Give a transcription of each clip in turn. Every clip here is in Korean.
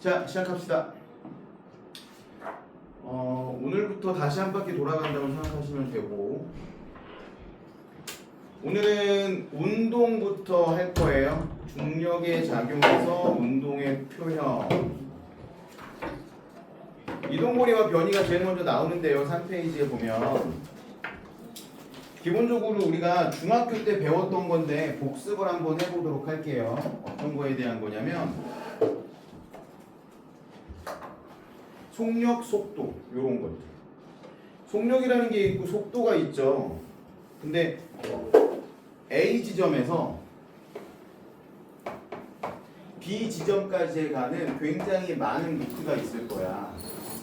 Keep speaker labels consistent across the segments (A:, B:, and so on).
A: 자, 시작합시다. 오늘부터 다시 한 바퀴 돌아간다고 생각하시면 되고, 오늘은 운동부터 할 거예요. 중력에 작용해서 운동의 표현. 이동거리와 변이가 제일 먼저 나오는데요. 3페이지에 보면 기본적으로 우리가 중학교 때 배웠던 건데 복습을 한번 해보도록 할게요. 어떤 거에 대한 거냐면 속력, 속도 이런 것들. 속력이라는 게 있고 속도가 있죠. 근데 A 지점에서 B 지점까지 가는 굉장히 많은 루트가 있을 거야.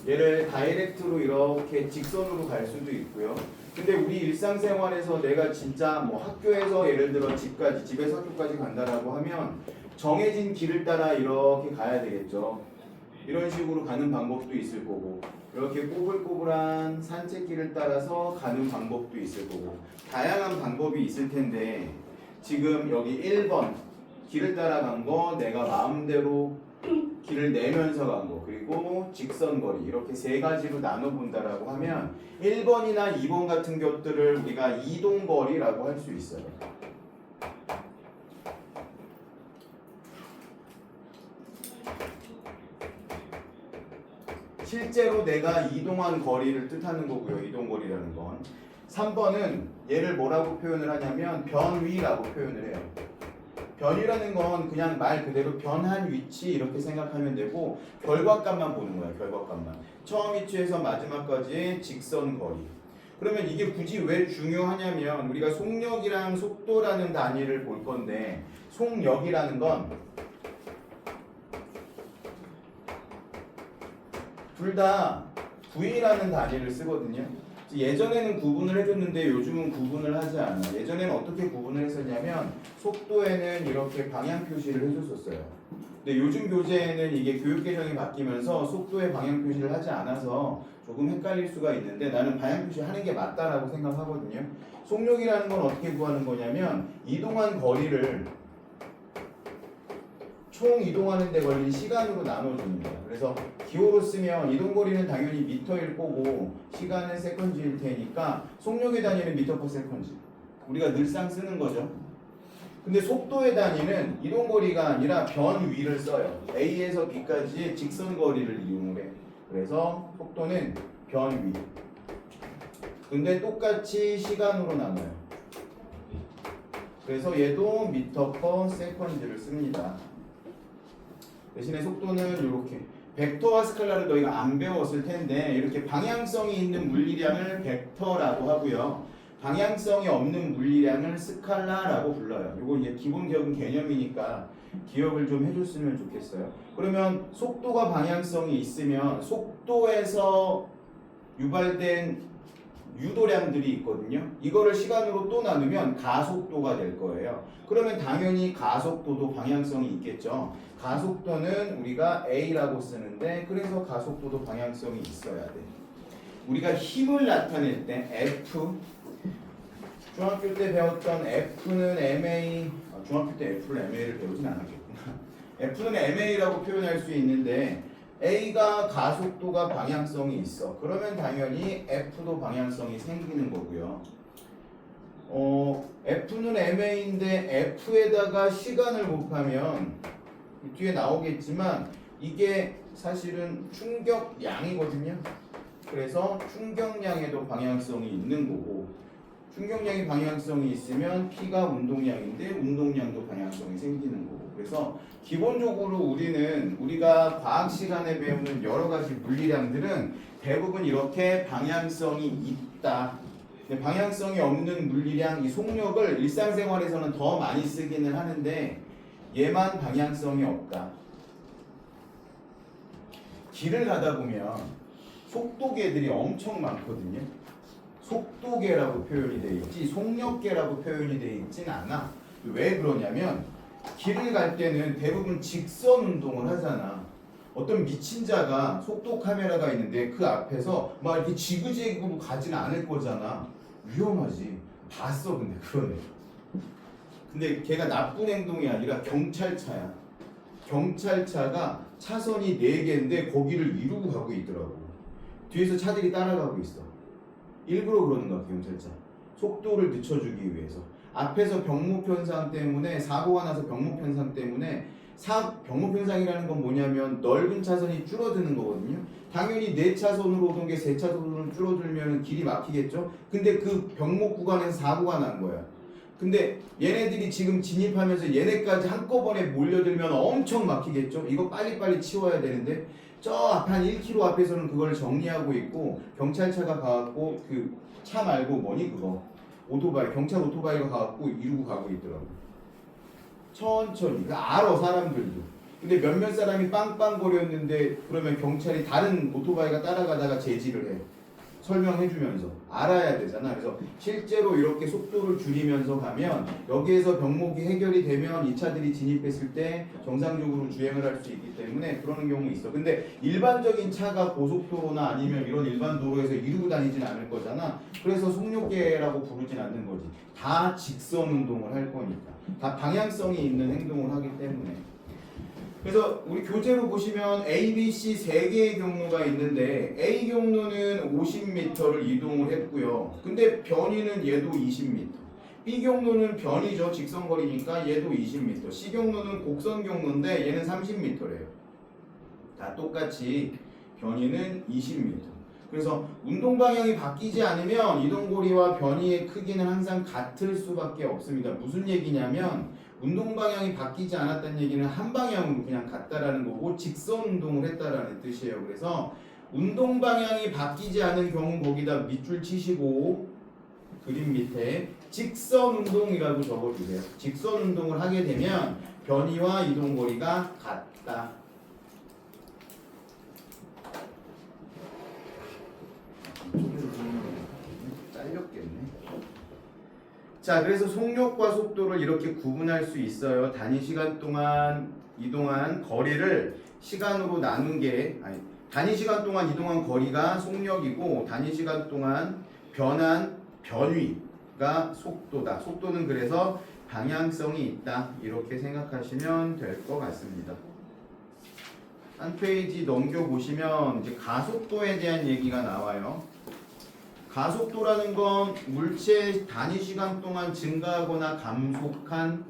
A: 얘를 다이렉트로 이렇게 직선으로 갈 수도 있고요. 근데 우리 일상생활에서 내가 진짜 뭐 학교에서 예를 들어 집에서 학교까지 간다라고 하면 정해진 길을 따라 이렇게 가야 되겠죠. 이런 식으로 가는 방법도 있을 거고, 이렇게 꼬불꼬불한 산책길을 따라서 가는 방법도 있을 거고, 다양한 방법이 있을 텐데, 지금 여기 1번 길을 따라간 거, 내가 마음대로 길을 내면서 간 거, 그리고 직선거리, 이렇게 세 가지로 나눠본다라고 하면 1번이나 2번 같은 것들을 우리가 이동거리라고 할 수 있어요. 실제로 내가 이동한 거리를 뜻하는 거고요. 이동거리라는 건. 3번은 얘를 뭐라고 표현을 하냐면 변위라고 표현을 해요. 변위라는 건 그냥 말 그대로 변한 위치 이렇게 생각하면 되고, 결과값만 보는 거예요. 결과값만. 처음 위치에서 마지막까지 직선 거리. 그러면 이게 굳이 왜 중요하냐면 우리가 속력이랑 속도라는 단위를 볼 건데, 속력이라는 건 둘 다 V라는 단위를 쓰거든요. 예전에는 구분을 해줬는데 요즘은 구분을 하지 않아. 예전에는 어떻게 구분을 했었냐면 속도에는 이렇게 방향 표시를 해줬었어요. 근데 요즘 교재에는 이게 교육 개정이 바뀌면서 속도에 방향 표시를 하지 않아서 조금 헷갈릴 수가 있는데, 나는 방향 표시 하는 게 맞다라고 생각하거든요. 속력이라는 건 어떻게 구하는 거냐면 이동한 거리를 총 이동하는 데 걸린 시간으로 나눠줍니다. 그래서 기호로 쓰면 이동거리는 당연히 미터일 거고 시간은 세컨즈일 테니까 속력의 단위는 미터 퍼 세컨즈. 우리가 늘상 쓰는 거죠. 근데 속도의 단위는 이동거리가 아니라 변위를 써요. A에서 B까지의 직선거리를 이용을 해. 그래서 속도는 변위. 근데 똑같이 시간으로 나눠요. 그래서 얘도 미터 퍼 세컨즈를 씁니다. 대신에 속도는 이렇게 벡터와 스칼라를 너희가 안 배웠을 텐데, 이렇게 방향성이 있는 물리량을 벡터라고 하고요, 방향성이 없는 물리량을 스칼라라고 불러요. 이거 이제 기본적인 개념이니까 기억을 좀 해줬으면 좋겠어요. 그러면 속도가 방향성이 있으면 속도에서 유발된 유도량들이 있거든요. 이거를 시간으로 또 나누면 가속도가 될 거예요. 그러면 당연히 가속도도 방향성이 있겠죠. 가속도는 우리가 A라고 쓰는데, 그래서 가속도도 방향성이 있어야 돼. 우리가 힘을 나타낼 때 F, 중학교 때 배웠던 F는 MA, 중학교 때 F를 MA를 배우진 않았겠구나. F는 MA라고 표현할 수 있는데, A가 가속도가 방향성이 있어. 그러면 당연히 F도 방향성이 생기는 거고요. F는 MA인데 F에다가 시간을 곱하면 뒤에 나오겠지만 이게 사실은 충격량이거든요. 그래서 충격량에도 방향성이 있는 거고, 충격량이 방향성이 있으면 P가 운동량인데 운동량도 방향성이 생기는 거고. 그래서 기본적으로 우리가 과학 시간에 배우는 여러 가지 물리량들은 대부분 이렇게 방향성이 있다. 근데 방향성이 없는 물리량, 이 속력을 일상생활에서는 더 많이 쓰기는 하는데 얘만 방향성이 없다. 길을 가다 보면 속도계들이 엄청 많거든요. 속도계라고 표현이 돼 있지 속력계라고 표현이 돼 있진 않아. 왜 그러냐면 길을 갈 때는 대부분 직선 운동을 하잖아. 어떤 미친 자가 속도 카메라가 있는데 그 앞에서 막 이렇게 지그재그로 가지는 않을 거잖아. 위험하지. 봤어. 근데 그러네. 근데 걔가 나쁜 행동이 아니라 경찰차야. 경찰차가 차선이 4개인데 거기를 이루고 가고 있더라고. 뒤에서 차들이 따라가고 있어. 일부러 그러는 거야, 경찰차. 속도를 늦춰주기 위해서. 앞에서 병목 현상 때문에 사고가 나서 병목 현상 때문에 병목 현상이라는 건 뭐냐면 넓은 차선이 줄어드는 거거든요. 당연히 4차선으로 오던 게 3차선으로 줄어들면 길이 막히겠죠. 근데 그 병목 구간에서 사고가 난 거야. 근데 얘네들이 지금 진입하면서 얘네까지 한꺼번에 몰려들면 엄청 막히겠죠. 이거 빨리빨리 치워야 되는데 저 앞에 한 1km 앞에서는 그걸 정리하고 있고 경찰차가 가갖고 그 차 말고 뭐니 그거 오토바이 경찰 오토바이가 가갖고 이루고 가고 있더라고. 천천히. 알아 사람들도. 근데 몇몇 사람이 빵빵거렸는데 그러면 경찰이 다른 오토바이가 따라가다가 제지를 해. 설명해주면서 알아야 되잖아. 그래서 실제로 이렇게 속도를 줄이면서 가면 여기에서 병목이 해결이 되면 이 차들이 진입했을 때 정상적으로 주행을 할 수 있기 때문에 그러는 경우 있어. 근데 일반적인 차가 고속도로나 아니면 이런 일반 도로에서 이루고 다니진 않을 거잖아. 그래서 속력계라고 부르진 않는 거지. 다 직선 운동을 할 거니까. 다 방향성이 있는 행동을 하기 때문에. 그래서 우리 교재로 보시면 A, B, C 3개의 경로가 있는데 A 경로는 50m를 이동을 했고요. 근데 변이는 얘도 20m. B 경로는 변이죠. 직선거리니까 얘도 20m. C 경로는 곡선 경로인데 얘는 30m래요. 다 똑같이 변이는 20m. 그래서 운동 방향이 바뀌지 않으면 이동거리와 변이의 크기는 항상 같을 수밖에 없습니다. 무슨 얘기냐면 운동 방향이 바뀌지 않았다는 얘기는 한 방향으로 그냥 갔다라는 거고 직선 운동을 했다라는 뜻이에요. 그래서 운동 방향이 바뀌지 않은 경우 거기다 밑줄 치시고 그림 밑에 직선 운동이라고 적어주세요. 직선 운동을 하게 되면 변이와 이동거리가 같다. 잘렸겠네. 자, 그래서 속력과 속도를 이렇게 구분할 수 있어요. 단위 시간 동안 이동한 거리를 시간으로 나눈 게 단위 시간 동안 이동한 거리가 속력이고 단위 시간 동안 변한 변위가 속도다. 속도는 그래서 방향성이 있다. 이렇게 생각하시면 될 것 같습니다. 한 페이지 넘겨보시면 이제 가속도에 대한 얘기가 나와요. 가속도라는 건 물체의 단위 시간 동안 증가하거나 감속한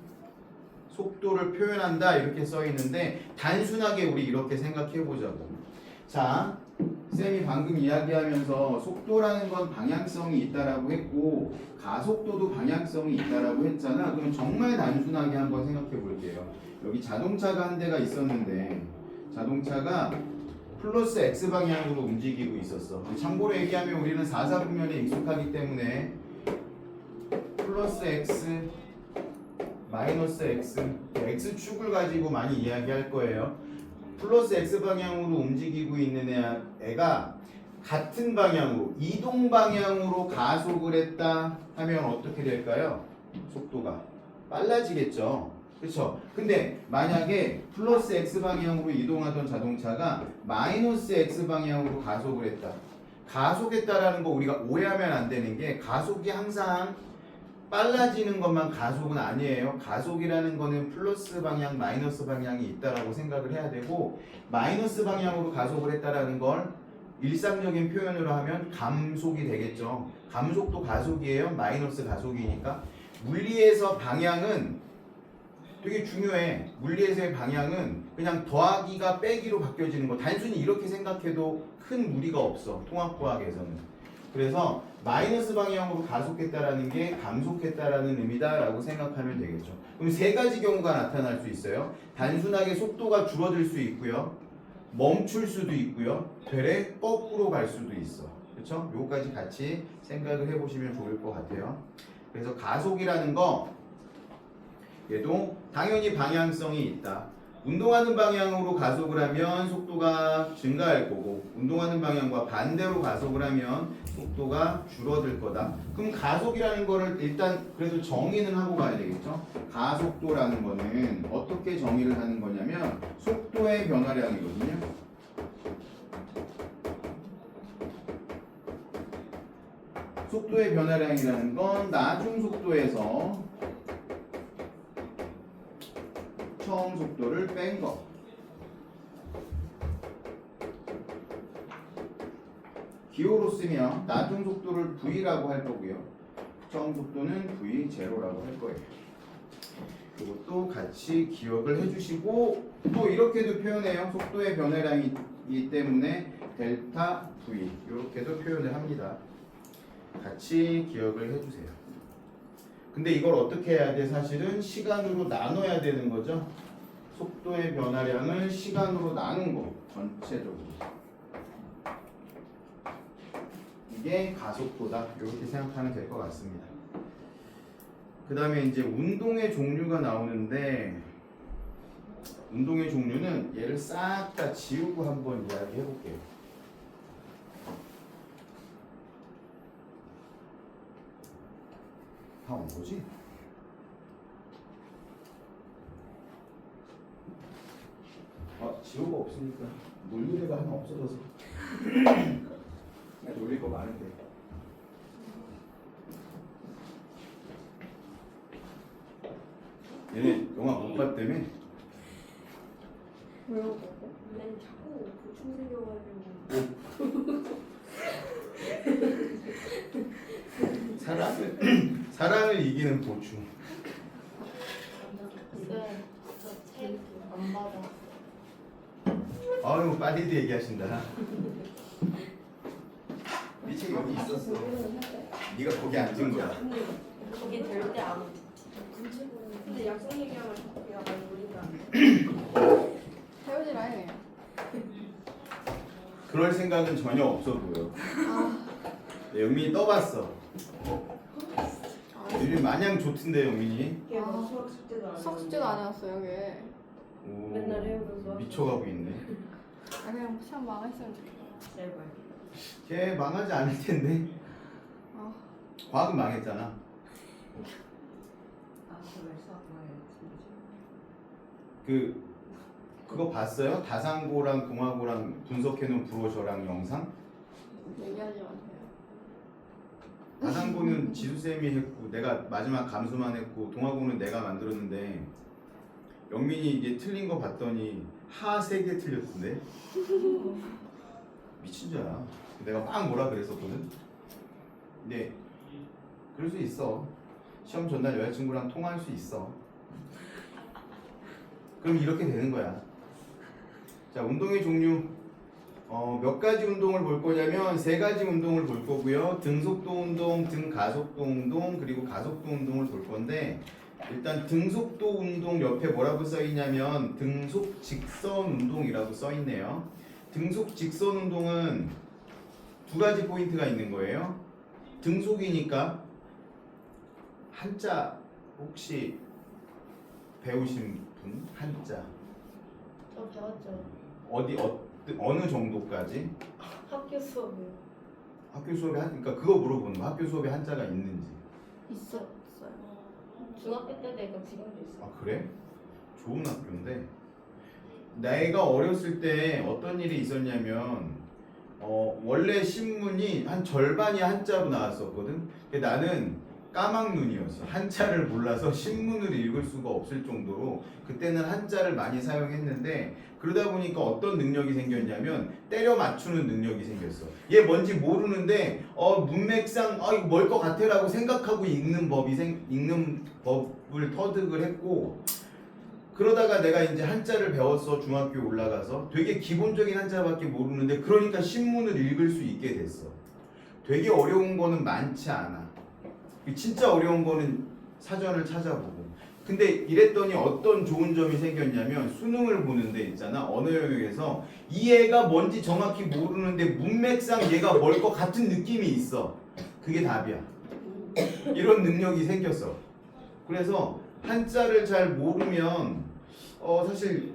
A: 속도를 표현한다 이렇게 써 있는데 단순하게 우리 이렇게 생각해 보자고. 자, 쌤이 방금 이야기하면서 속도라는 건 방향성이 있다라고 했고 가속도도 방향성이 있다라고 했잖아. 그럼 정말 단순하게 한번 생각해 볼게요. 여기 자동차가 한 대가 있었는데 자동차가 플러스 X 방향으로 움직이고 있었어. 참고로 얘기하면 우리는 4사분면에 익숙하기 때문에 플러스 X, 마이너스 X, X축을 가지고 많이 이야기할 거예요. 플러스 X 방향으로 움직이고 있는 애가 같은 방향으로, 이동 방향으로 가속을 했다 하면 어떻게 될까요? 속도가 빨라지겠죠. 그렇죠. 근데 만약에 플러스 X 방향으로 이동하던 자동차가 마이너스 X 방향으로 가속을 했다. 가속했다라는 거 우리가 오해하면 안 되는 게 가속이 항상 빨라지는 것만 가속은 아니에요. 가속이라는 거는 플러스 방향, 마이너스 방향이 있다라고 생각을 해야 되고 마이너스 방향으로 가속을 했다라는 걸 일상적인 표현으로 하면 감속이 되겠죠. 감속도 가속이에요. 마이너스 가속이니까. 물리에서 방향은 되게 중요해. 물리에서의 방향은 그냥 더하기가 빼기로 바뀌어지는 거. 단순히 이렇게 생각해도 큰 무리가 없어. 통합과학에서는. 그래서 마이너스 방향으로 가속했다라는 게 감속했다라는 의미다라고 생각하면 되겠죠. 그럼 3가지 경우가 나타날 수 있어요. 단순하게 속도가 줄어들 수 있고요. 멈출 수도 있고요. 되레 거꾸로 갈 수도 있어. 그렇죠? 요거까지 같이 생각을 해보시면 좋을 것 같아요. 그래서 가속이라는 거 얘도 당연히 방향성이 있다. 운동하는 방향으로 가속을 하면 속도가 증가할 거고 운동하는 방향과 반대로 가속을 하면 속도가 줄어들 거다. 그럼 가속이라는 거를 일단 그래도 정의는 하고 가야 되겠죠. 가속도라는 거는 어떻게 정의를 하는 거냐면 속도의 변화량이거든요. 속도의 변화량이라는 건 나중 속도에서 처음 속도를 뺀 거. 기호로 쓰면 나중 속도를 V라고 할 거고요. 처음 속도는 V0라고 할 거예요. 이것도 같이 기억을 해주시고 또 이렇게도 표현해요. 속도의 변화량이기 때문에 델타 V 이렇게도 표현을 합니다. 같이 기억을 해주세요. 근데 이걸 어떻게 해야 돼? 사실은 시간으로 나눠야 되는 거죠. 속도의 변화량을 시간으로 나눈 거 전체적으로. 이게 가속도다. 이렇게 생각하면 될 것 같습니다. 그 다음에 이제 운동의 종류가 나오는데 운동의 종류는 얘를 싹 다 지우고 한번 이야기해 볼게요. 다 온 거지? 지우가 없으니까 놀릴 애가 하나 없어져서 나 놀릴 거 많은데. 얘네 영화 못 봤다며?
B: 왜요?
C: 맨 자꾸 보충 생겨가지고
A: 사랑을 이기는 보충.
B: 네. 저책안 받아.
A: 아유 빠디드 얘기하신다. 이 책 여기 있었어. 네가 거기 앉은 거야.
C: 근데
B: 거기 절대 안.
C: 근데 약속 얘기하면 자꾸 약간 놀린다.
B: 태우지 마요.
A: 그럴 생각은 전혀 없어 보여. 영민이 떠봤어. 요즘 마냥 좋던데 영민이.
C: 걔 막 수학 숙제도 안
B: 수학 숙제도 안 해왔어요, 여기.
A: 오,
C: 맨날 해오면서
A: 미쳐가고 있네.
B: 아, 그냥 시험 망했으면 좋겠다.
C: 제발.
A: 걔 망하지 않을 텐데.
B: 아,
A: 과학은 망했잖아.
C: 정말 수학 망해.
A: 그거 봤어요? 다산고랑 공화고랑 분석해놓은 브로셔랑 영상?
B: 얘기하지 마세요.
A: 다산고는 지수쌤이 했고 내가 마지막 감수만 했고 동화고는 내가 만들었는데 영민이 이게 틀린 거 봤더니 하 3개 틀렸던데? 미친 줄 알아. 내가 막 뭐라 그랬었거든? 근데 그럴 수 있어. 시험 전날 여자친구랑 통화할 수 있어. 그럼 이렇게 되는 거야. 자, 운동의 종류 몇 가지 운동을 볼 거냐면 3가지 운동을 볼 거고요. 등속도 운동, 등가속도 운동, 그리고 가속도 운동을 볼 건데 일단 등속도 운동 옆에 뭐라고 써 있냐면 등속 직선 운동이라고 써 있네요. 등속 직선 운동은 2가지 포인트가 있는 거예요. 등속이니까 한자 혹시 배우신 분? 한자
B: 저 배웠죠.
A: 어느 정도까지?
B: 학교 수업이요.
A: 학교 수업에 그러니까 그거 물어보는 거. 학교 수업에 한자가 있는지.
B: 있었어요. 중학교 때도 있고 지금도 있어요.
A: 아 그래? 좋은 학교인데 내가 어렸을 때 어떤 일이 있었냐면 원래 신문이 한 절반이 한자로 나왔었거든. 근데 나는 까막눈이었어. 한자를 몰라서 신문을 읽을 수가 없을 정도로 그때는 한자를 많이 사용했는데 그러다 보니까 어떤 능력이 생겼냐면 때려 맞추는 능력이 생겼어. 얘 뭔지 모르는데 문맥상 이거 뭘 것 같아라고 생각하고 읽는 법을 터득을 했고 그러다가 내가 이제 한자를 배웠어. 중학교 올라가서 되게 기본적인 한자밖에 모르는데 그러니까 신문을 읽을 수 있게 됐어. 되게 어려운 거는 많지 않아. 진짜 어려운 거는 사전을 찾아보고. 근데 이랬더니 어떤 좋은 점이 생겼냐면 수능을 보는데 있잖아. 언어 영역에서 이 애가 뭔지 정확히 모르는데 문맥상 얘가 뭘 것 같은 느낌이 있어. 그게 답이야. 이런 능력이 생겼어. 그래서 한자를 잘 모르면 사실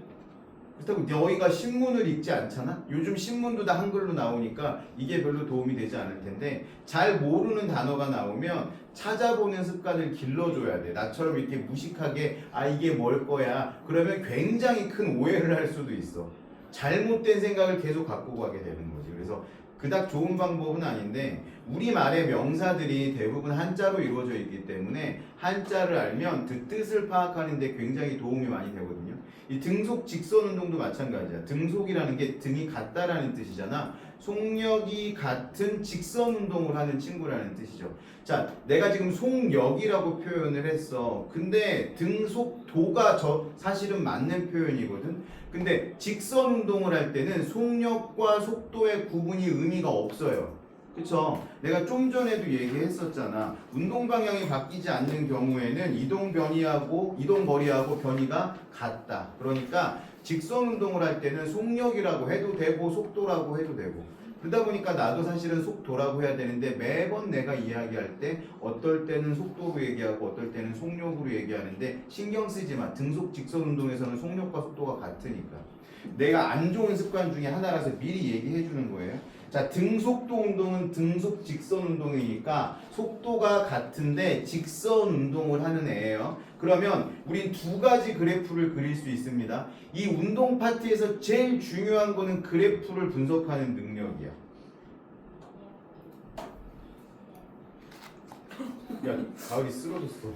A: 그렇다고 너희가 신문을 읽지 않잖아? 요즘 신문도 다 한글로 나오니까 이게 별로 도움이 되지 않을 텐데 잘 모르는 단어가 나오면 찾아보는 습관을 길러줘야 돼. 나처럼 이렇게 무식하게 이게 뭘 거야 그러면 굉장히 큰 오해를 할 수도 있어. 잘못된 생각을 계속 갖고 가게 되는 거지. 그래서 그닥 좋은 방법은 아닌데 우리말의 명사들이 대부분 한자로 이루어져 있기 때문에 한자를 알면 그 뜻을 파악하는 데 굉장히 도움이 많이 되거든요. 이 등속 직선 운동도 마찬가지야. 등속이라는 게 등이 같다라는 뜻이잖아. 속력이 같은 직선 운동을 하는 친구라는 뜻이죠. 자, 내가 지금 속력이라고 표현을 했어. 근데 등속도가 사실은 맞는 표현이거든. 근데 직선 운동을 할 때는 속력과 속도의 구분이 의미가 없어요. 그쵸? 내가 좀 전에도 얘기했었잖아. 운동 방향이 바뀌지 않는 경우에는 이동 거리하고 변이가 같다. 그러니까 직선 운동을 할 때는 속력이라고 해도 되고 속도라고 해도 되고. 그러다 보니까 나도 사실은 속도라고 해야 되는데 매번 내가 이야기할 때 어떨 때는 속도로 얘기하고 어떨 때는 속력으로 얘기하는데 신경 쓰지 마. 등속 직선 운동에서는 속력과 속도가 같으니까. 내가 안 좋은 습관 중에 하나라서 미리 얘기해 주는 거예요. 자, 등속도 운동은 등속 직선 운동이니까 속도가 같은데 직선 운동을 하는 애예요. 그러면 우린 두 가지 그래프를 그릴 수 있습니다. 이 운동 파트에서 제일 중요한 거는 그래프를 분석하는 능력이야. 야, 가을이 쓰러졌어.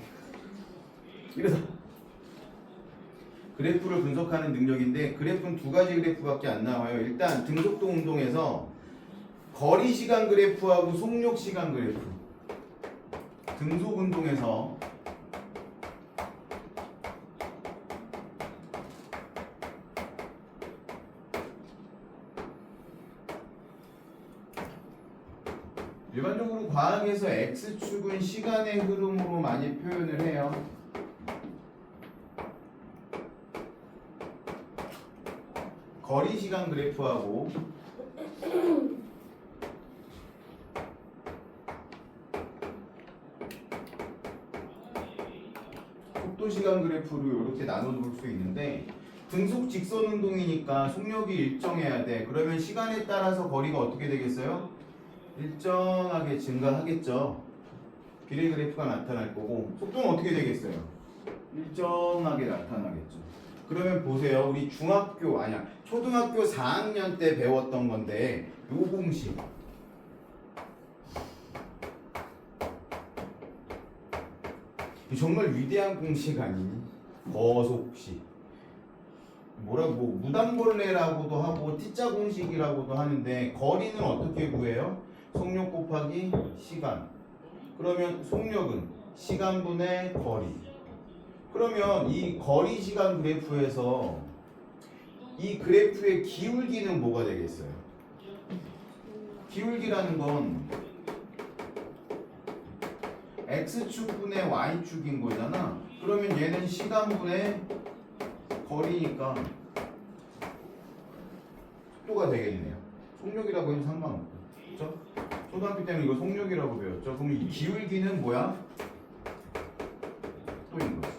A: 이래서 그래프를 분석하는 능력인데 그래프는 두 가지 그래프밖에 안 나와요. 일단 등속도 운동에서 거리 시간 그래프하고 속력 시간 그래프. 등속 운동에서 일반적으로 과학에서 X축은 시간의 흐름으로 많이 표현을 해요. 거리 시간 그래프하고 속도 시간 그래프로 이렇게 나눠 볼 수 있는데 등속 직선 운동이니까 속력이 일정해야 돼. 그러면 시간에 따라서 거리가 어떻게 되겠어요? 일정하게 증가하겠죠. 비례 그래프가 나타날 거고 속도는 어떻게 되겠어요? 일정하게 나타나겠죠. 그러면 보세요. 우리 초등학교 4학년 때 배웠던 건데 요 공식 정말 위대한 공식 아니니? 거속식 무당벌레라고도 하고 T자 공식이라고도 하는데 거리는 어떻게 구해요? 속력 곱하기 시간. 그러면 속력은 시간분의 거리. 그러면 이 거리 시간 그래프에서 이 그래프의 기울기는 뭐가 되겠어요? 기울기라는 건 X축분의 Y축인 거잖아. 그러면 얘는 시간분의 거리니까 속도가 되겠네요. 속력이라고 해도 상관없고. 그렇죠? 초등학교 때는 이거 속력이라고 배웠죠. 그럼 이 기울기는 뭐야? 속도인 거지.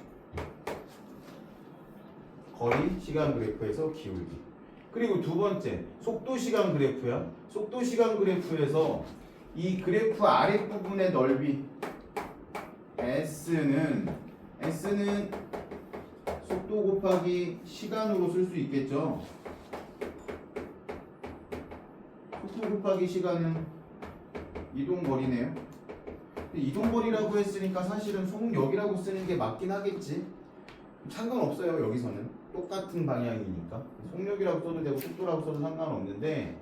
A: 거리 시간 그래프에서 기울기. 그리고 두 번째 속도 시간 그래프야. 속도 시간 그래프에서 이 그래프 아랫부분의 넓이 S는 속도 곱하기 시간으로 쓸 수 있겠죠. 속도 곱하기 시간은 이동거리네요. 이동거리라고 했으니까 사실은 속력이라고 쓰는 게 맞긴 하겠지. 상관없어요. 여기서는 똑같은 방향이니까 속력이라고 써도 되고 속도라고 써도 상관없는데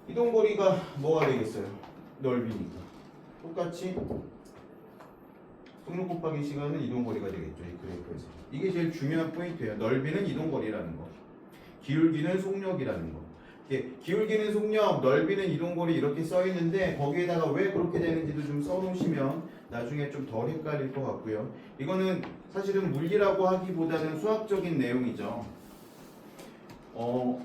A: 이동거리가 뭐가 되겠어요? 넓이니까 똑같이 속력 곱하기 시간은 이동거리가 되겠죠. 이 그래프에서 이게 제일 중요한 포인트예요. 넓이는 이동거리라는 거, 기울기는 속력이라는 거. 기울기는 속력, 넓이는 이동거리 이렇게 써 있는데 거기에다가 왜 그렇게 되는지도 좀 써놓으시면 나중에 좀 덜 헷갈릴 것 같고요. 이거는 사실은 물리라고 하기보다는 수학적인 내용이죠.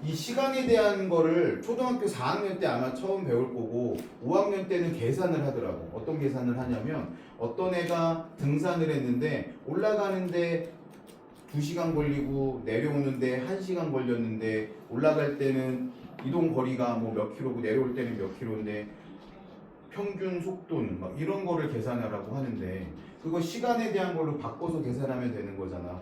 A: 이 시간에 대한 거를 초등학교 4학년 때 아마 처음 배울 거고 5학년 때는 계산을 하더라고. 어떤 계산을 하냐면 어떤 애가 등산을 했는데 올라가는데 2시간 걸리고 내려오는데 1시간 걸렸는데 올라갈 때는 이동 거리가 뭐 몇 킬로고 내려올 때는 몇 킬로인데 평균 속도는 막 이런 거를 계산하라고 하는데 그거 시간에 대한 걸로 바꿔서 계산하면 되는 거잖아.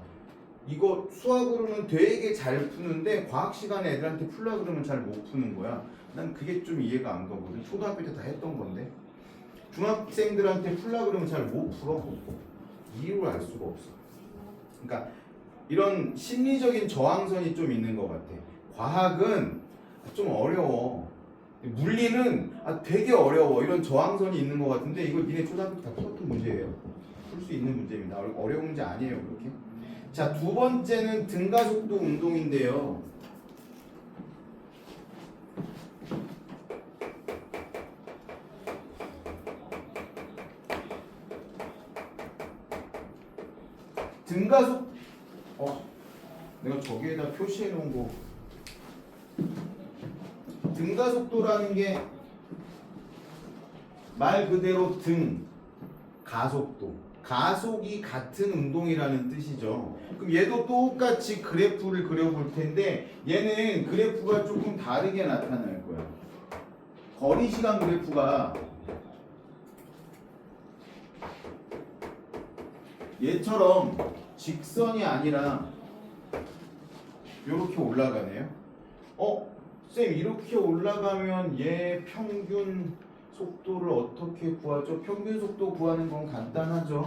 A: 이거 수학으로는 되게 잘 푸는데 과학 시간에 애들한테 풀라 그러면 잘 못 푸는 거야. 난 그게 좀 이해가 안 가거든. 초등학교 때 다 했던 건데 중학생들한테 풀라 그러면 잘 못 풀어. 이유를 알 수가 없어. 그러니까 이런 심리적인 저항선이 좀 있는 것 같아. 과학은 좀 어려워. 물리는 되게 어려워. 이런 저항선이 있는 것 같은데 이거 니네 초등학교 다 풀었던 문제예요. 풀 수 있는 문제입니다. 어려운 문제 아니에요, 그렇게. 자, 두 번째는 등가속도 운동인데요. 등가속 내가 저기에다 표시해 놓은 거. 등가속도라는 게 말 그대로 가속도. 가속이 같은 운동이라는 뜻이죠. 그럼 얘도 똑같이 그래프를 그려볼 텐데 얘는 그래프가 조금 다르게 나타날 거야. 거리 시간 그래프가 얘처럼 직선이 아니라 이렇게 올라가네요. 쌤 이렇게 올라가면 얘 평균 속도를 어떻게 구하죠? 평균 속도 구하는 건 간단하죠.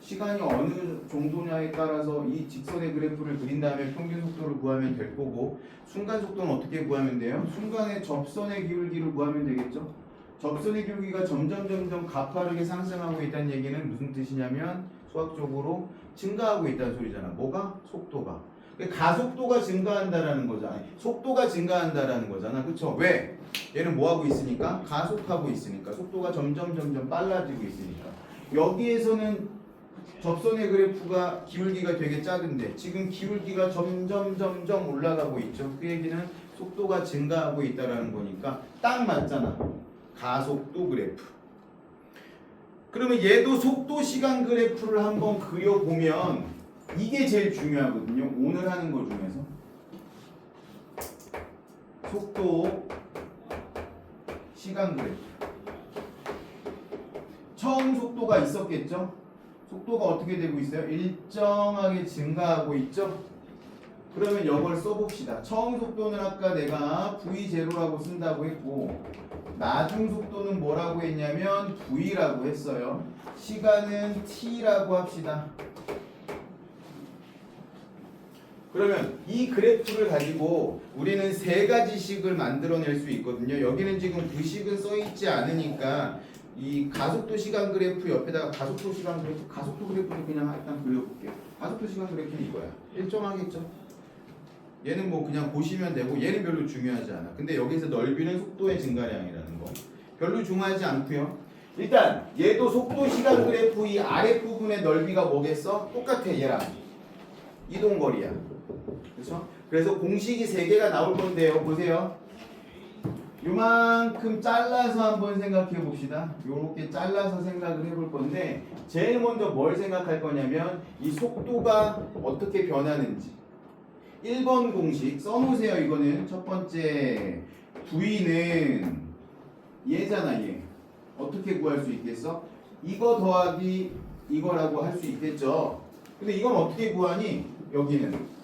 A: 시간이 어느 정도냐에 따라서 이 직선의 그래프를 그린 다음에 평균 속도를 구하면 될 거고, 순간 속도는 어떻게 구하면 돼요? 순간의 접선의 기울기를 구하면 되겠죠. 접선의 기울기가 점점 가파르게 상승하고 있다는 얘기는 무슨 뜻이냐면 수학적으로 증가하고 있다는 소리잖아. 뭐가? 속도가. 가속도가 증가한다라는 거잖아. 속도가 증가한다라는 거잖아. 그쵸? 왜? 얘는 뭐 하고 있으니까? 가속하고 있으니까. 속도가 점점 빨라지고 있으니까. 여기에서는 접선의 그래프가 기울기가 되게 작은데 지금 기울기가 점점 올라가고 있죠. 그 얘기는 속도가 증가하고 있다라는 거니까 딱 맞잖아. 가속도 그래프. 그러면 얘도 속도 시간 그래프를 한번 그려보면 이게 제일 중요하거든요. 오늘 하는 것 중에서 속도 시간 그래프. 처음 속도가 있었겠죠? 속도가 어떻게 되고 있어요? 일정하게 증가하고 있죠? 그러면 이걸 써봅시다. 처음 속도는 아까 내가 V0라고 쓴다고 했고 나중 속도는 뭐라고 했냐면 V라고 했어요. 시간은 T라고 합시다. 그러면 이 그래프를 가지고 우리는 세 가지식을 만들어낼 수 있거든요. 여기는 지금 그 식은 써있지 않으니까 이 가속도 시간 그래프 옆에다가 가속도 시간 그래프, 가속도 그래프를 그냥 일단 그려볼게요. 가속도 시간 그래프는 이거야. 일정하겠죠? 얘는 뭐 그냥 보시면 되고 얘는 별로 중요하지 않아. 근데 여기서 넓이는 속도의 증가량이라는 거 별로 중요하지 않고요. 일단 얘도 속도 시간 그래프 이 아랫부분의 넓이가 뭐겠어? 똑같아 얘랑. 이동거리야. 그렇죠? 그래서 공식이 3개가 나올 건데요. 보세요. 요만큼 잘라서 한번 생각해 봅시다. 요렇게 잘라서 생각을 해볼 건데 제일 먼저 뭘 생각할 거냐면 이 속도가 어떻게 변하는지 1번 공식 써놓으세요. 이거는 첫 번째 V는 얘잖아. 얘 어떻게 구할 수 있겠어? 이거 더하기 이거라고 할 수 있겠죠. 근데 이건 어떻게 구하니? 여기는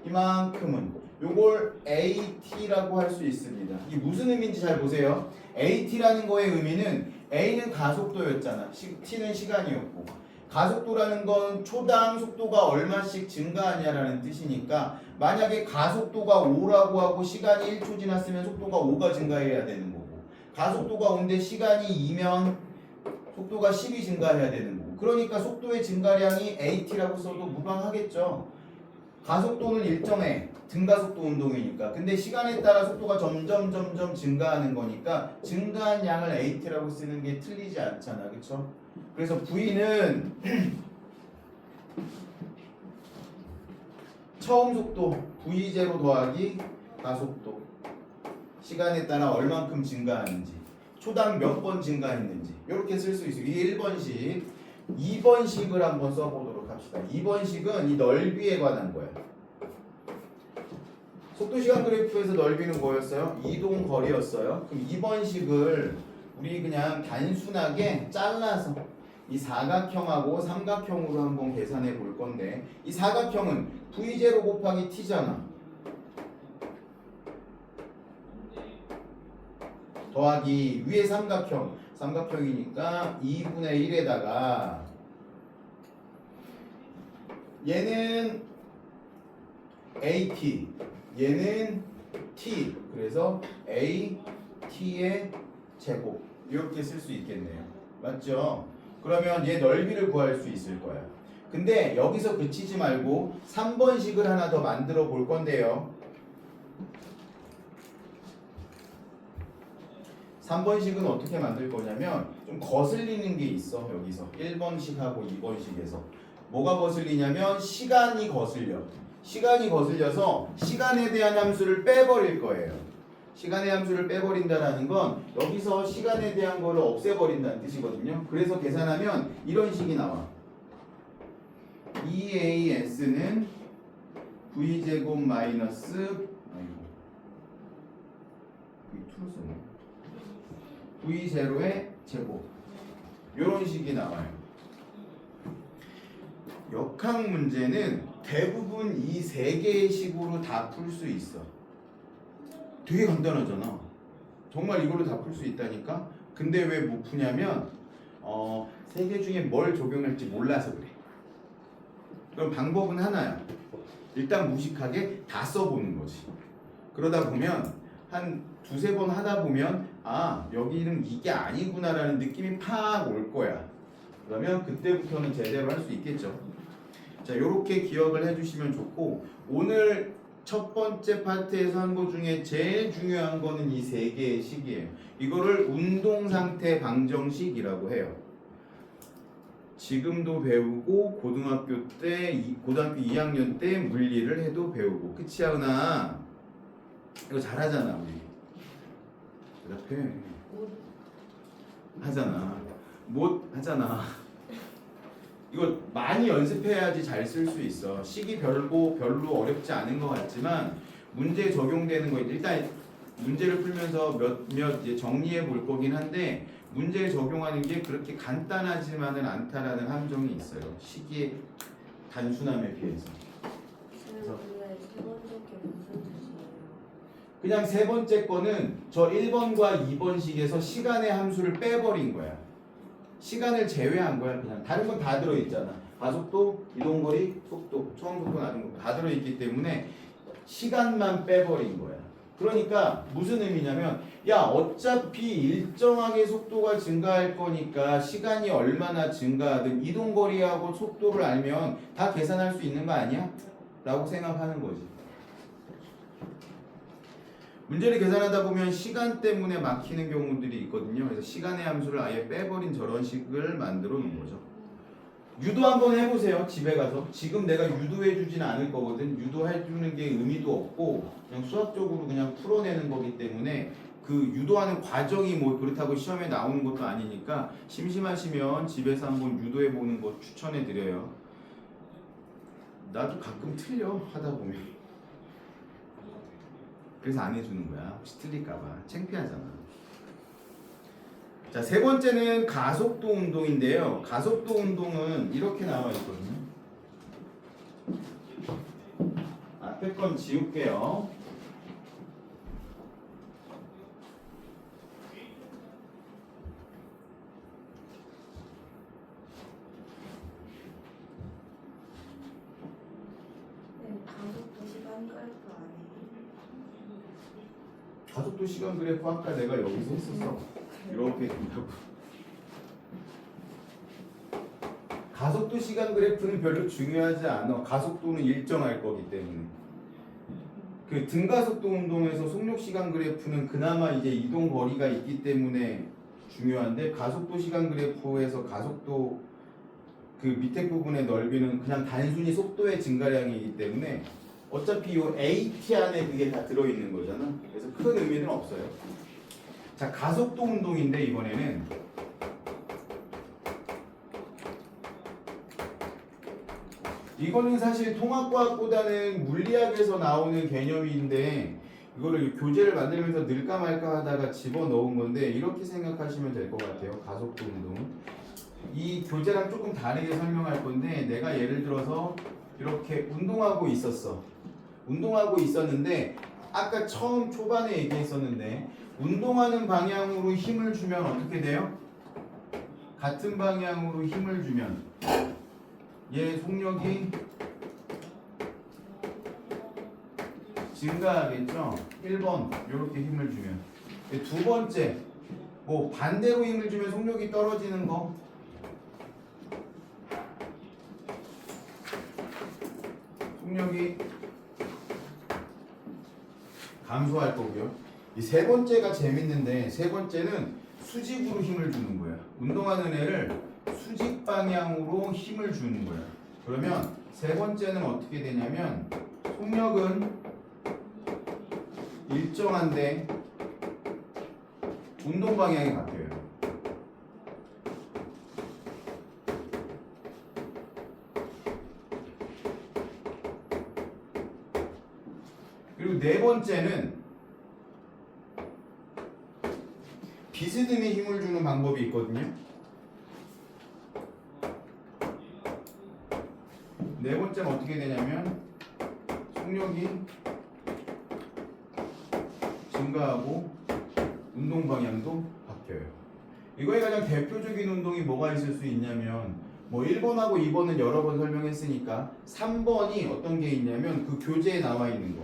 A: 이만큼은 요걸 AT라고 할 수 있습니다. 이게 무슨 의미인지 잘 보세요. AT라는 거의 의미는 A는 가속도였잖아. T는 시간이었고 가속도라는 건 초당 속도가 얼마씩 증가하냐라는 뜻이니까 만약에 가속도가 5라고 하고 시간이 1초 지났으면 속도가 5가 증가해야 되는 거고 가속도가 5인데 시간이 2면 속도가 10이 증가해야 되는 거고 그러니까 속도의 증가량이 AT라고 써도 무방하겠죠. 가속도는 일정해. 등가속도 운동이니까. 근데 시간에 따라 속도가 점점 증가하는 거니까 증가한 양을 AT라고 쓰는 게 틀리지 않잖아. 그쵸? 그래서 V는 처음 속도 V0 더하기 가속도 시간에 따라 얼만큼 증가하는지 초당 몇 번 증가했는지 이렇게 쓸 수 있어요. 이게 1번식 2번식을 한번 써보도록 합시다. 2번식은 이 넓이에 관한 거야. 속도시간 그래프에서 넓이는 뭐였어요? 이동 거리였어요. 그럼 2번식을 우리 그냥 단순하게 잘라서 이 사각형하고 삼각형으로 한번 계산해 볼 건데 이 사각형은 V0 곱하기 T잖아. 더하기 위에 삼각형이니까 2분의 1에다가 얘는 AT 얘는 T 그래서 AT의 제곱 이렇게 쓸 수 있겠네요. 맞죠? 그러면 얘 넓이를 구할 수 있을 거야. 근데 여기서 그치지 말고 3번식을 하나 더 만들어 볼 건데요. 3번식은 어떻게 만들 거냐면 좀 거슬리는 게 있어. 여기서 1번식하고 2번식에서 뭐가 거슬리냐면 시간이 거슬려. 시간이 거슬려서 시간에 대한 함수를 빼버릴 거예요. 시간의 함수를 빼버린다는 건 여기서 시간에 대한 거를 없애버린다는 뜻이거든요. 그래서 계산하면 이런 식이 나와. EAS는 V제곱 마이너스 V0의 제곱 이런 식이 나와요. 역학 문제는 대부분 이 세 개의 식으로 다 풀 수 있어. 되게 간단하잖아. 정말 이걸로 다 풀 수 있다니까. 근데 왜 못 푸냐면 세 개 중에 뭘 적용할지 몰라서 그래. 그럼 방법은 하나야. 일단 무식하게 다 써보는 거지. 그러다 보면 한 두세 번 하다 보면 아 여기는 이게 아니구나라는 느낌이 팍 올 거야. 그러면 그때부터는 제대로 할 수 있겠죠. 자, 요렇게 기억을 해주시면 좋고 오늘 첫 번째 파트에서 한 거 중에 제일 중요한 거는 이 세 개의 식이에요. 이거를 운동상태 방정식이라고 해요. 지금도 배우고 고등학교 2학년 때 물리를 해도 배우고. 그치 하은아? 이거 잘하잖아 우리. 대답해. 하잖아. 못 하잖아. 이거 많이 연습해야지 잘 쓸 수 있어. 식이 별로 어렵지 않은 것 같지만 문제에 적용되는 거 일단 문제를 풀면서 몇 이제 정리해 볼 거긴 한데 문제에 적용하는 게 그렇게 간단하지만은 않다라는 함정이 있어요. 식의 단순함에 비해서.
B: 그래서 세 번째 게 무슨 뜻이에요?
A: 그냥 세 번째 거는 저 1번과 2번식에서 시간의 함수를 빼버린 거야. 시간을 제외한 거야. 그냥 다른 건 다 들어있잖아. 가속도, 이동거리, 속도, 처음 속도, 나중 속도 다 들어있기 때문에 시간만 빼버린 거야. 그러니까 무슨 의미냐면 야 어차피 일정하게 속도가 증가할 거니까 시간이 얼마나 증가하든 이동거리하고 속도를 알면 다 계산할 수 있는 거 아니야? 라고 생각하는 거지. 문제를 계산하다 보면 시간 때문에 막히는 경우들이 있거든요. 그래서 시간의 함수를 아예 빼버린 저런 식을 만들어 놓은 거죠. 유도 한번 해보세요. 집에 가서. 지금 내가 유도해주진 않을 거거든. 유도해주는 게 의미도 없고 그냥 수학적으로 그냥 풀어내는 거기 때문에 그 유도하는 과정이 뭐 그렇다고 시험에 나오는 것도 아니니까 심심하시면 집에서 한번 유도해보는 거 추천해드려요. 나도 가끔 틀려 하다 보면. 그래서 안 해주는 거야. 혹시 틀릴까봐. 창피하잖아. 자, 세 번째는 가속도 운동인데요. 가속도 운동은 이렇게 나와 있거든요. 앞에 건 지울게요.
B: 네, 가속도 시간 그래프 아니에요?
A: 가속도 시간 그래프 아까 내가 여기서 했었어. 이렇게 된다고. 가속도 시간 그래프는 별로 중요하지 않아. 가속도는 일정할 거기 때문에. 그 등가속도 운동에서 속력 시간 그래프는 그나마 이제 이동 거리가 있기 때문에 중요한데 가속도 시간 그래프에서 가속도 그 밑에 부분의 넓이는 그냥 단순히 속도의 증가량이기 때문에 어차피 이 AT 안에 그게 다 들어있는 거잖아. 그래서 큰 의미는 없어요. 자, 가속도 운동인데 이번에는 이거는 사실 통합과학보다는 물리학에서 나오는 개념인데 이거를 교재를 만들면서 넣을까 말까 하다가 집어넣은 건데 이렇게 생각하시면 될 것 같아요. 가속도 운동은 이 교재랑 조금 다르게 설명할 건데 내가 예를 들어서 이렇게 운동하고 있었어. 운동하고 있었는데 아까 처음 초반에 얘기했었는데 운동하는 방향으로 힘을 주면 어떻게 돼요? 같은 방향으로 힘을 주면 얘 속력이 증가하겠죠. 1번 이렇게 힘을 주면. 두 번째 뭐 반대로 힘을 주면 속력이 떨어지는 거. 속력이 감소할 거고요. 이 세 번째가 재밌는데 세 번째는 수직으로 힘을 주는 거야. 운동하는 애를 수직 방향으로 힘을 주는 거야. 그러면 세 번째는 어떻게 되냐면 속력은 일정한데 운동 방향이 바뀌어요. 그리고 네 번째는 비스듬히 힘을 주는 방법이 있거든요. 네 번째는 어떻게 되냐면 속력이 증가하고 운동 방향도 바뀌어요. 이거의 가장 대표적인 운동이 뭐가 있을 수 있냐면 뭐 1번하고 2번은 여러 번 설명했으니까 3번이 어떤 게 있냐면 그 교재에 나와 있는 거.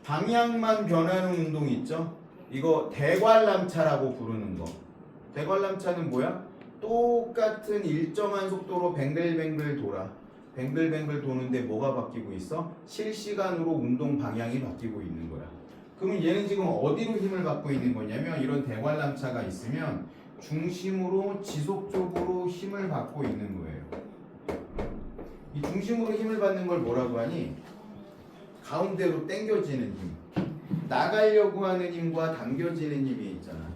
A: 방향만 변하는 운동 있죠? 이거 대관람차라고 부르는 거. 대관람차는 뭐야? 똑같은 일정한 속도로 뱅글뱅글 돌아. 뱅글뱅글 도는데 뭐가 바뀌고 있어? 실시간으로 운동 방향이 바뀌고 있는 거야. 그러면 얘는 지금 어디로 힘을 받고 있는 거냐면 이런 대관람차가 있으면 중심으로 지속적으로 힘을 받고 있는 거예요. 이 중심으로 힘을 받는 걸 뭐라고 하니? 가운데로 당겨지는 힘. 나가려고 하는 힘과 당겨지는 힘이 있잖아.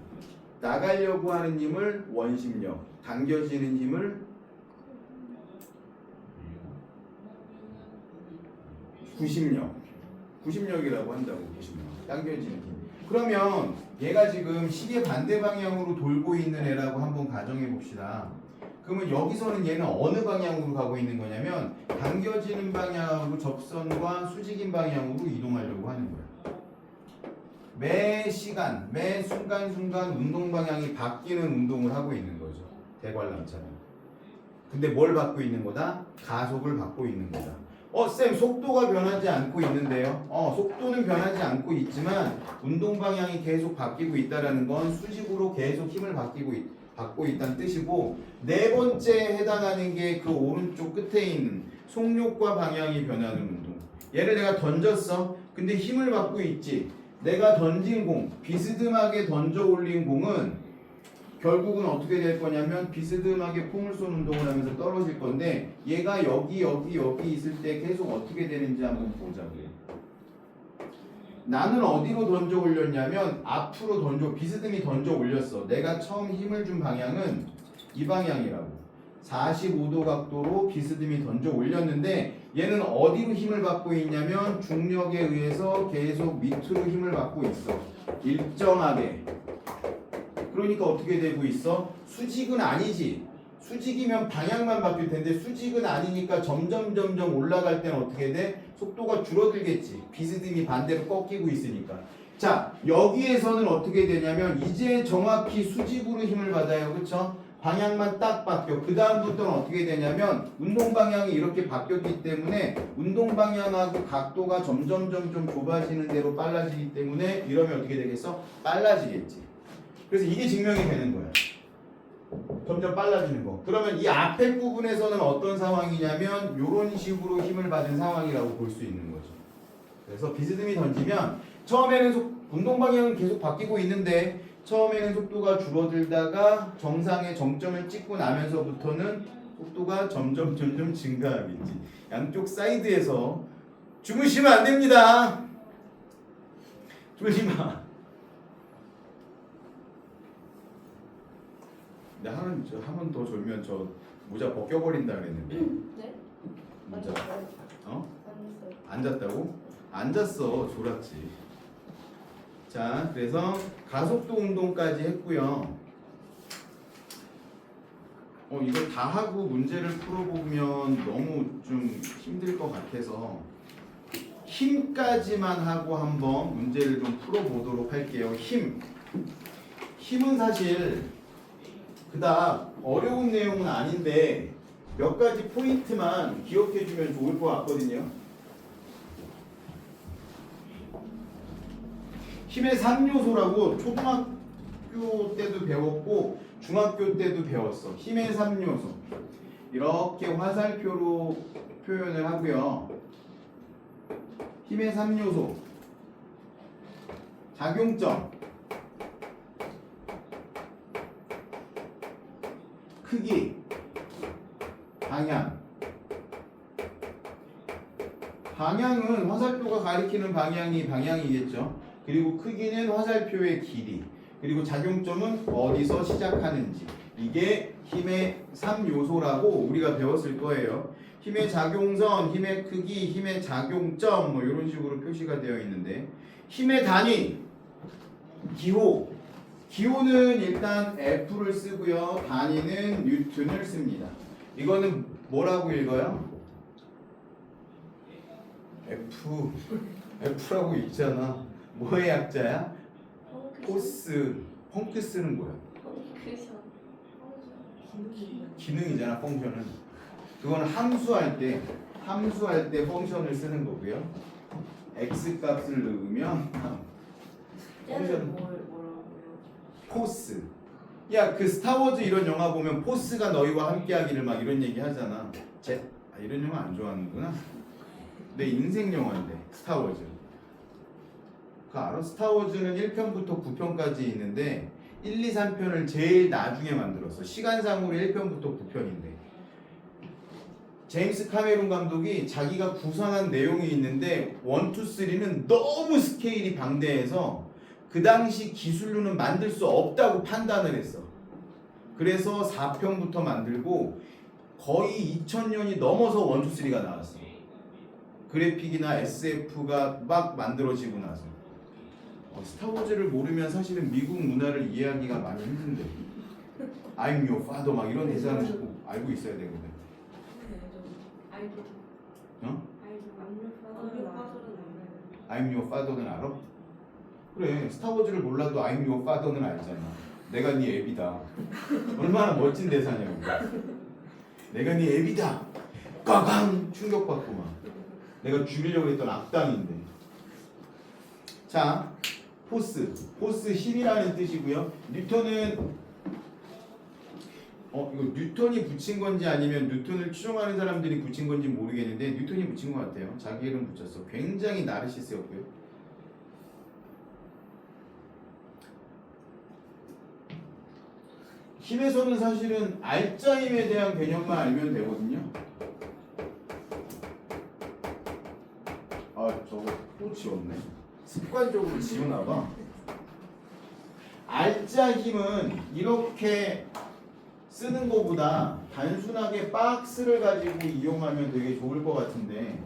A: 나가려고 하는 힘을 원심력, 당겨지는 힘을 구심력이라고 한다고. 구심력, 당겨지는 힘. 그러면 얘가 지금 시계 반대 방향으로 돌고 있는 애라고 한번 가정해 봅시다. 그러면 여기서는 얘는 어느 방향으로 가고 있는 거냐면 당겨지는 방향으로 접선과 수직인 방향으로 이동하려고 하는 거야. 매 시간, 매 순간순간 운동 방향이 바뀌는 운동을 하고 있는 거죠. 대관람차는. 근데 뭘 받고 있는 거다? 가속을 받고 있는 거다. 쌤, 속도가 변하지 않고 있는데요. 속도는 변하지 않고 있지만 운동 방향이 계속 바뀌고 있다라는 건 수직으로 계속 힘을 받고 있다는 뜻이고, 네 번째에 해당하는 게 그 오른쪽 끝에 있는 속력과 방향이 변하는 운동. 얘를 내가 던졌어. 근데 힘을 받고 있지. 내가 던진 공, 비스듬하게 던져 올린 공은 결국은 어떻게 될 거냐면 비스듬하게 폼을 쏜 운동을 하면서 떨어질 건데, 얘가 여기 있을 때 계속 어떻게 되는지 한번 보자고요. 나는 어디로 던져 올렸냐면 앞으로 비스듬히 던져 올렸어. 내가 처음 힘을 준 방향은 이 방향이라고. 45도 각도로 비스듬히 던져 올렸는데 얘는 어디로 힘을 받고 있냐면 중력에 의해서 계속 밑으로 힘을 받고 있어. 일정하게. 그러니까 어떻게 되고 있어? 수직은 아니지. 수직이면 방향만 바뀔 텐데 수직은 아니니까 점점 올라갈 때는 어떻게 돼? 속도가 줄어들겠지. 비스듬히 반대로 꺾이고 있으니까. 자, 여기에서는 어떻게 되냐면 이제 정확히 수직으로 힘을 받아요. 그쵸? 방향만 딱 바뀌어. 그 다음부터는 어떻게 되냐면 운동 방향이 이렇게 바뀌었기 때문에 운동 방향하고 각도가 점점 좁아지는 대로 빨라지기 때문에 이러면 어떻게 되겠어? 빨라지겠지. 그래서 이게 증명이 되는 거야. 점점 빨라지는 거. 그러면 이 앞에 부분에서는 어떤 상황이냐면 이런 식으로 힘을 받은 상황이라고 볼 수 있는 거죠. 그래서 비스듬히 던지면 처음에는 운동 방향은 계속 바뀌고 있는데 처음에는 속도가 줄어들다가 정상의 정점을 찍고 나면서부터는 속도가 점점 증가하겠지. 양쪽 사이드에서 주무시면 안 됩니다. 주무시 마. 근데 한 번 더 졸면 저 모자 벗겨버린다 그랬는데.
B: 네?
A: 모자.
B: 아니었어요.
A: 앉았다고? 앉았어. 졸았지. 자, 그래서 가속도 운동까지 했고요. 이걸 다 하고 문제를 풀어보면 너무 좀 힘들 것 같아서 힘까지만 하고 한번 문제를 좀 풀어보도록 할게요. 힘은 사실 그닥 어려운 내용은 아닌데 몇 가지 포인트만 기억해주면 좋을 것 같거든요. 힘의 3요소라고 초등학교 때도 배웠고 중학교 때도 배웠어. 힘의 3요소. 이렇게 화살표로 표현을 하고요. 힘의 3요소. 작용점. 크기. 방향. 방향은 화살표가 가리키는 방향이겠죠. 그리고 크기는 화살표의 길이. 그리고 작용점은 어디서 시작하는지. 이게 힘의 3요소라고 우리가 배웠을 거예요. 힘의 작용선, 힘의 크기, 힘의 작용점 뭐 이런 식으로 표시가 되어 있는데 힘의 단위, 기호. 기호는 일단 F를 쓰고요. 단위는 뉴턴을 씁니다. 이거는 뭐라고 읽어요? F라고 있잖아. 뭐의 약자야? 포스. 펑크스는 뭐야? 기능이잖아. 펑션은. 그거는 함수할 때 펑션을 쓰는 거고요. x 값을 넣으면 펑션
C: 뭐라고요?
A: 포스. 야, 그 스타워즈 이런 영화 보면 포스가 너희와 함께하기를 막 이런 얘기 하잖아. 이런 영화 안 좋아하는구나. 내 인생 영화인데 스타워즈. 그 알아? 스타워즈는 1편부터 9편까지 있는데 1, 2, 3편을 제일 나중에 만들었어. 시간상으로 1편부터 9편인데 제임스 카메론 감독이 자기가 구상한 내용이 있는데 1, 2, 3는 너무 스케일이 방대해서 그 당시 기술로는 만들 수 없다고 판단을 했어. 그래서 4편부터 만들고 거의 2000년이 넘어서 1, 2, 3가 나왔어. 그래픽이나 SF가 막 만들어지고 나서 스타워즈를 모르면 사실은 미국 문화를 이해하기가 많이 힘든데 I'm your father 막 이런 대사는 꼭 알고 있어야 되거든.
C: 알고.
A: 어?
C: 알고.
A: I'm your father는 알아? 그래, 스타워즈를 몰라도 I'm your father는 알잖아. 내가 네 애비다. 얼마나 멋진 대사냐고. 내가 네 애비다. 꽝꽝 충격받고 막. 내가 죽이려고 했던 악당인데. 자, 포스 힘이라는 뜻이고요. 뉴턴은 이거 뉴턴이 붙인 건지 아니면 뉴턴을 추종하는 사람들이 붙인 건지 모르겠는데 뉴턴이 붙인 것 같아요. 자기 이름 붙였어. 굉장히 나르시스였고요. 힘에서는 사실은 알짜힘에 대한 개념만 알면 되거든요. 저거 또 지웠네. 습관적으로 지우나봐. 알짜 힘은 이렇게 쓰는 것보다 단순하게 박스를 가지고 이용하면 되게 좋을 것 같은데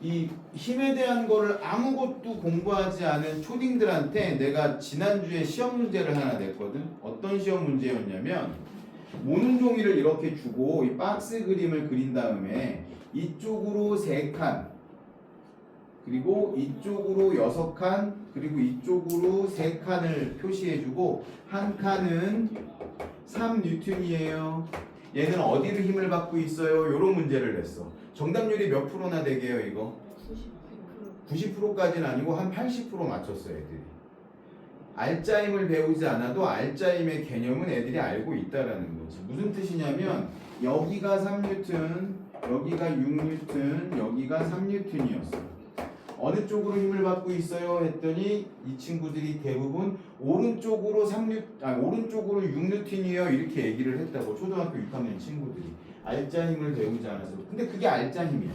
A: 이 힘에 대한 거를 아무것도 공부하지 않은 초딩들한테 내가 지난주에 시험 문제를 하나 냈거든. 어떤 시험 문제였냐면 모는 종이를 이렇게 주고 이 박스 그림을 그린 다음에 이쪽으로 3칸 그리고 이쪽으로 6칸 그리고 이쪽으로 3칸을 표시해주고 한 칸은 3뉴턴이에요. 얘는 어디로 힘을 받고 있어요? 이런 문제를 냈어. 정답률이 몇 프로나 되게요 이거? 90%까지는 아니고 한 80% 맞췄어요 애들이. 알짜힘을 배우지 않아도 알짜힘의 개념은 애들이 알고 있다라는 거지. 무슨 뜻이냐면 여기가 3뉴턴, 여기가 6뉴턴, 여기가 3뉴턴이었어. 어느 쪽으로 힘을 받고 있어요? 했더니 이 친구들이 대부분 오른쪽으로 6뉴턴이에요 이렇게 얘기를 했다고. 초등학교 6학년 친구들이 알짜힘을 배우지 않아서. 근데 그게 알짜힘이야.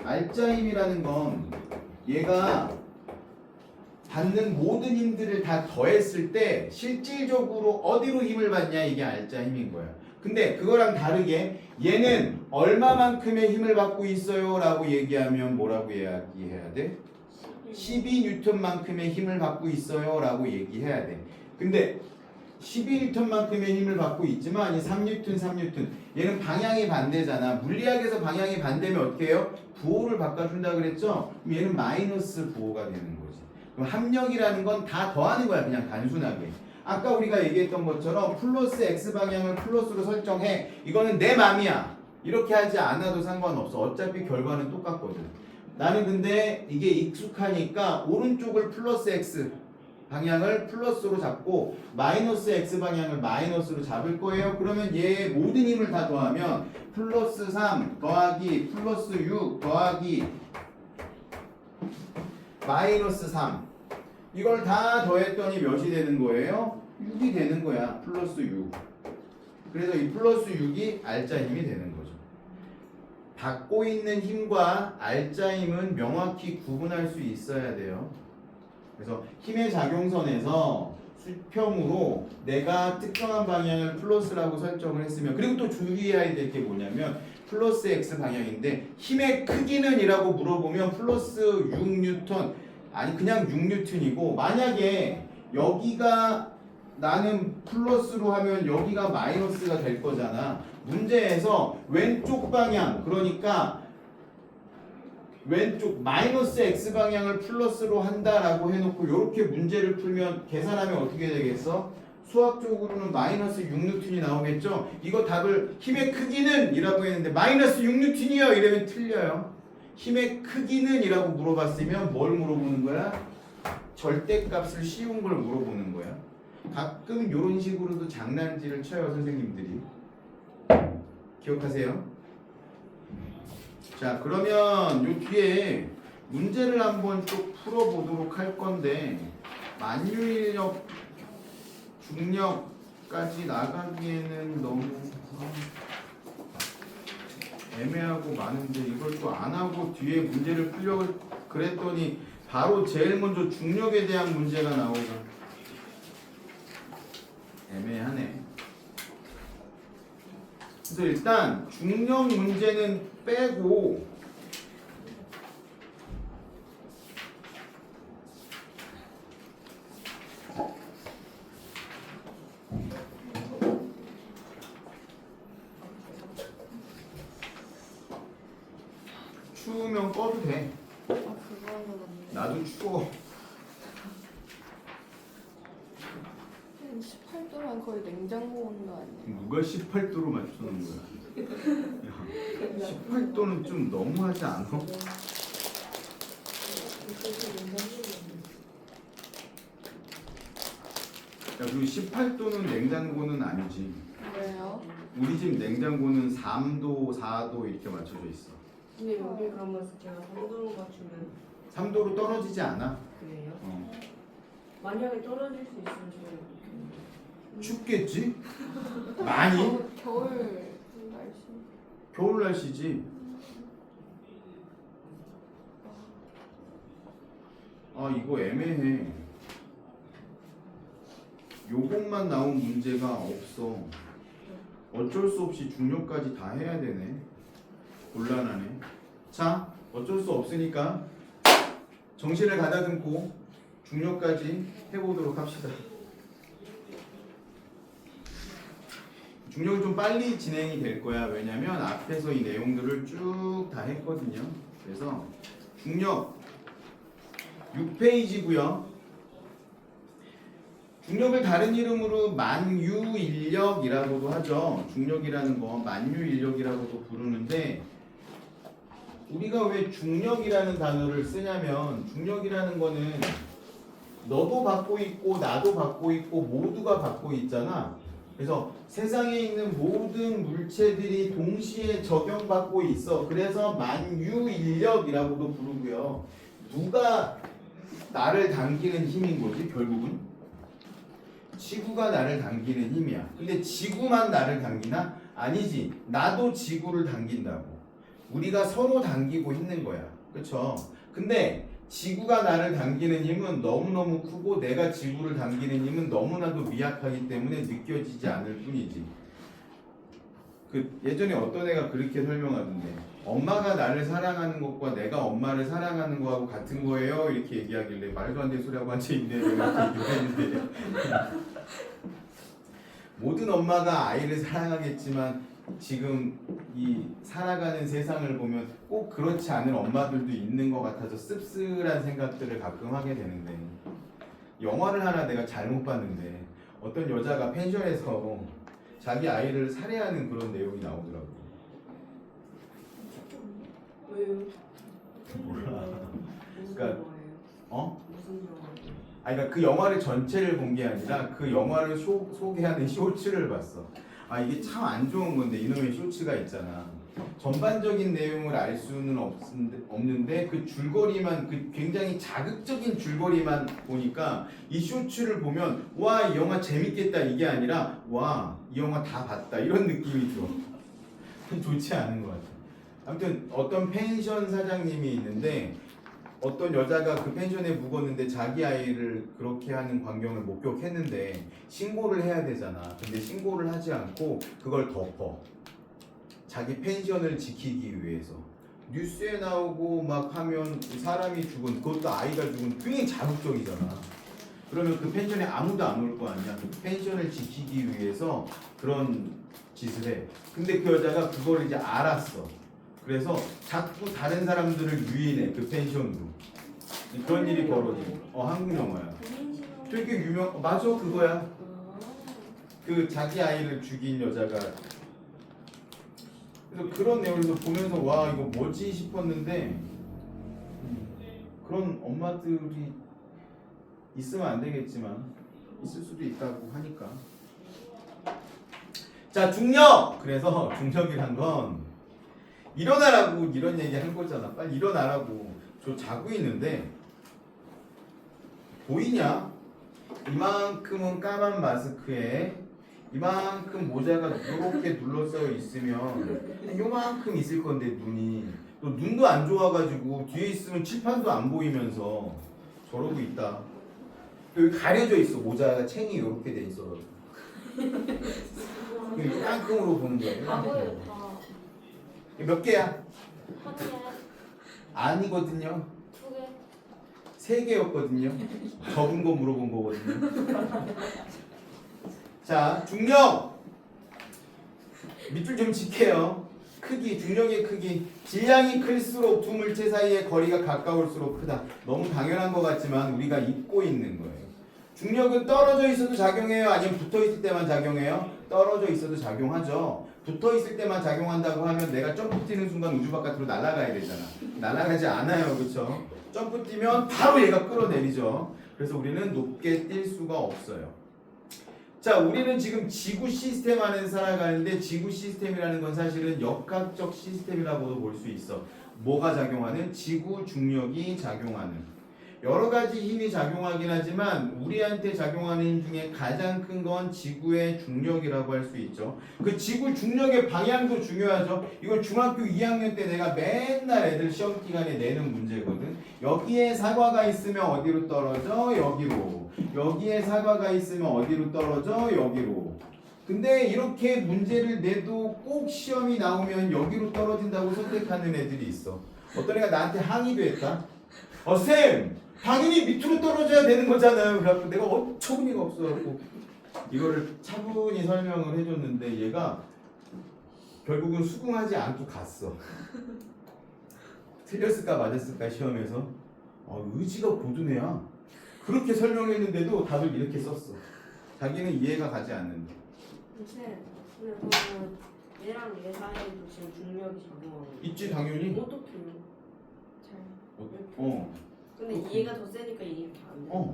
A: 알짜힘이라는 건 얘가 받는 모든 힘들을 다 더했을 때 실질적으로 어디로 힘을 받냐 이게 알짜힘인 거야. 근데 그거랑 다르게 얘는 얼마만큼의 힘을 받고 있어요 라고 얘기하면 뭐라고 이야기해야 돼? 12뉴턴만큼의 힘을 받고 있어요 라고 얘기해야 돼. 근데 12뉴턴만큼의 힘을 받고 있지만 이 3뉴턴 얘는 방향이 반대잖아. 물리학에서 방향이 반대면 어떻게 해요? 부호를 바꿔준다 그랬죠? 그럼 얘는 마이너스 부호가 되는 거지. 그럼 합력이라는 건 다 더하는 거야 그냥 단순하게. 아까 우리가 얘기했던 것처럼 플러스 X방향을 플러스로 설정해. 이거는 내 맘이야. 이렇게 하지 않아도 상관없어. 어차피 결과는 똑같거든. 나는 근데 이게 익숙하니까 오른쪽을 플러스 x 방향을 플러스로 잡고 마이너스 x 방향을 마이너스로 잡을 거예요. 그러면 얘 모든 힘을 다 더하면 플러스 3 더하기 플러스 6 더하기 마이너스 3 이걸 다 더했더니 몇이 되는 거예요? 6이 되는 거야. 플러스 6. 그래서 이 플러스 6이 알짜 힘이 되는 거죠. 받고 있는 힘과 알짜 힘은 명확히 구분할 수 있어야 돼요. 그래서 힘의 작용선에서 수평으로 내가 특정한 방향을 플러스라고 설정을 했으면, 그리고 또 주의해야 될 게 뭐냐면 플러스 x 방향인데 힘의 크기는 이라고 물어보면 플러스 6뉴턴 아니 그냥 6뉴턴이고, 만약에 여기가 나는 플러스로 하면 여기가 마이너스가 될 거잖아. 문제에서 왼쪽 방향, 그러니까 왼쪽 마이너스 x 방향을 플러스로 한다라고 해놓고 이렇게 문제를 풀면 계산하면 어떻게 되겠어? 수학적으로는 마이너스 6뉴턴이 나오겠죠? 이거 답을 힘의 크기는 이라고 했는데 마이너스 6뉴턴이요 이러면 틀려요. 힘의 크기는 이라고 물어봤으면 뭘 물어보는 거야? 절대값을 쉬운 걸 물어보는 거야. 가끔 이런 식으로도 장난질을 쳐요 선생님들이. 기억하세요? 자, 그러면 요 뒤에 문제를 한번 또 풀어보도록 할 건데, 만유인력 중력까지 나가기에는 너무 애매하고 많은데 이걸 또 안 하고 뒤에 문제를 풀려고 그랬더니 바로 제일 먼저 중력에 대한 문제가 나오고 애매하네. 그래서 일단 중력 문제는 빼고 추우면 꺼도 돼.
B: 아 그거는 없네.
A: 나도 추워.
B: 18도면 거의 냉장고 온도 아니에요?
A: 누가 18도로 맞추는 거야? 18도는 좀 너무하지 않아? 야, 그리고 18도는 냉장고는 아니지.
B: 왜요?
A: 우리 집 냉장고는 3도, 4도 이렇게 맞춰져 있어.
C: 근데 여기 그러면 제가 3도로 맞추면
A: 3도로 떨어지지 않아.
C: 그래요?
A: 어.
C: 만약에 떨어질 수 있으면 저는 어떻게
A: 춥겠지? 많이?
B: 겨울 날씨.
A: 겨울 날씨지. 아 이거 애매해. 요것만 나온 문제가 없어. 어쩔 수 없이 중력까지 다 해야 되네. 곤란하네. 자, 어쩔 수 없으니까 정신을 가다듬고 중력까지 해보도록 합시다. 중력은 좀 빨리 진행이 될 거야. 왜냐면 앞에서 이 내용들을 쭉 다 했거든요. 그래서 중력 6페이지고요. 중력을 다른 이름으로 만유인력이라고도 하죠. 중력이라는 거 만유인력이라고도 부르는데, 우리가 왜 중력이라는 단어를 쓰냐면 중력이라는 거는 너도 받고 있고 나도 받고 있고 모두가 받고 있잖아. 그래서 세상에 있는 모든 물체들이 동시에 적용받고 있어. 그래서 만유인력이라고도 부르고요. 누가 나를 당기는 힘인 거지 결국은? 지구가 나를 당기는 힘이야. 근데 지구만 나를 당기나? 아니지. 나도 지구를 당긴다고. 우리가 서로 당기고 있는 거야. 그쵸? 근데 지구가 나를 당기는 힘은 너무너무 크고 내가 지구를 당기는 힘은 너무나도 미약하기 때문에 느껴지지 않을 뿐이지. 그 예전에 어떤 애가 그렇게 설명하던데, 엄마가 나를 사랑하는 것과 내가 엄마를 사랑하는 거하고 같은 거예요 이렇게 얘기하길래 말도 안 되는 소리하고 앉아있네 내가 이렇게 얘기했는데 모든 엄마가 아이를 사랑하겠지만 지금 이 살아가는 세상을 보면 꼭 그렇지 않은 엄마들도 있는 것 같아서 씁쓸한 생각들을 가끔 하게 되는데, 영화를 하나 내가 잘못 봤는데 어떤 여자가 펜션에서 자기 아이를 살해하는 그런 내용이 나오더라고.
C: 왜요?
A: 몰라.
C: 영화예요?
A: 어?
C: 무슨 영화예요?
A: 아니 그러니까 그 영화를 전체를 본 게 아니라 그 영화를 소개하는 쇼츠를 봤어. 아 이게 참 안 좋은 건데 이놈의 쇼츠가 있잖아. 전반적인 내용을 알 수는 없는데 그 줄거리만 그 굉장히 자극적인 줄거리만 보니까 이 쇼츠를 보면 와 이 영화 재밌겠다 이게 아니라 와 이 영화 다 봤다 이런 느낌이 들어. 좋지 않은 것 같아. 아무튼 어떤 펜션 사장님이 있는데 어떤 여자가 그 펜션에 묵었는데 자기 아이를 그렇게 하는 광경을 목격했는데 신고를 해야 되잖아. 근데 신고를 하지 않고 그걸 덮어. 자기 펜션을 지키기 위해서. 뉴스에 나오고 막 하면 사람이 죽은 그것도 아이가 죽은 굉장히 자극적이잖아. 그러면 그 펜션에 아무도 안 올 거 아니야. 그 펜션을 지키기 위해서 그런 짓을 해. 근데 그 여자가 그걸 이제 알았어. 그래서 자꾸 다른 사람들을 유인해 그 펜션으로. 그런 일이 벌어지고. 한국 영화야. 되게 유명. 맞아 그거야. 그 자기 아이를 죽인 여자가. 그래서 그런 내용에서 보면서 와 이거 뭐지 싶었는데 그런 엄마들이 있으면 안 되겠지만 있을 수도 있다고 하니까. 자 중력. 그래서 중력이란 건 일어나라고 이런 얘기 한 거잖아. 빨리 일어나라고. 저 자고 있는데 보이냐? 이만큼은 까만 마스크에 이만큼 모자가 이렇게 둘러싸여 있으면 요만큼 있을 건데 눈이 또 눈도 안 좋아가지고 뒤에 있으면 칠판도 안 보이면서 저러고 있다. 여기 가려져 있어. 모자가 챙이 이렇게 돼 있어. 이만큼으로 보는 거야.
B: 바보예요
A: 이만큼.
B: 다.
A: 몇 개야?
B: 한 개,
A: 아니거든요.
B: 두 개.
A: 3개였거든요. 적은 거 물어본 거거든요. 자, 중력! 밑줄 좀 칠게요. 크기, 중력의 크기. 질량이 클수록 두 물체 사이의 거리가 가까울수록 크다. 너무 당연한 것 같지만 우리가 잊고 있는 거예요. 중력은 떨어져 있어도 작용해요? 아니면 붙어 있을 때만 작용해요? 떨어져 있어도 작용하죠. 붙어 있을 때만 작용한다고 하면 내가 점프 뛰는 순간 우주 바깥으로 날아가야 되잖아. 날아가지 않아요. 그렇죠? 점프 뛰면 바로 얘가 끌어내리죠. 그래서 우리는 높게 뛸 수가 없어요. 자, 우리는 지금 지구 시스템 안에 살아가는데 지구 시스템이라는 건 사실은 역학적 시스템이라고도 볼 수 있어. 뭐가 작용하는? 지구 중력이 작용하는. 여러 가지 힘이 작용하긴 하지만 우리한테 작용하는 힘 중에 가장 큰 건 지구의 중력이라고 할 수 있죠. 그 지구 중력의 방향도 중요하죠. 이걸 중학교 2학년 때 내가 맨날 애들 시험 기간에 내는 문제거든. 여기에 사과가 있으면 어디로 떨어져? 여기로. 여기에 사과가 있으면 어디로 떨어져? 여기로. 근데 이렇게 문제를 내도 꼭 시험이 나오면 여기로 떨어진다고 선택하는 애들이 있어. 어떤 애가 나한테 항의도 했다. 쌤! 당연히 밑으로 떨어져야 되는 거잖아요. 그래갖고 내가 어처구니가 없어갖고 이거를 차분히 설명을 해줬는데 얘가 결국은 수긍하지 않고 갔어. 틀렸을까 맞았을까 시험에서. 의지가 고든 애야. 그렇게 설명했는데도 답을 이렇게 썼어. 자기는 이해가 가지 않는데.
C: 근데 그러면 얘랑 얘 사이에도 지금 중력이 작용하고
A: 있지 당연히.
C: 어떻게요? 근데
A: 그렇구나.
C: 얘가 더 세니까 이게 안 되는 거야.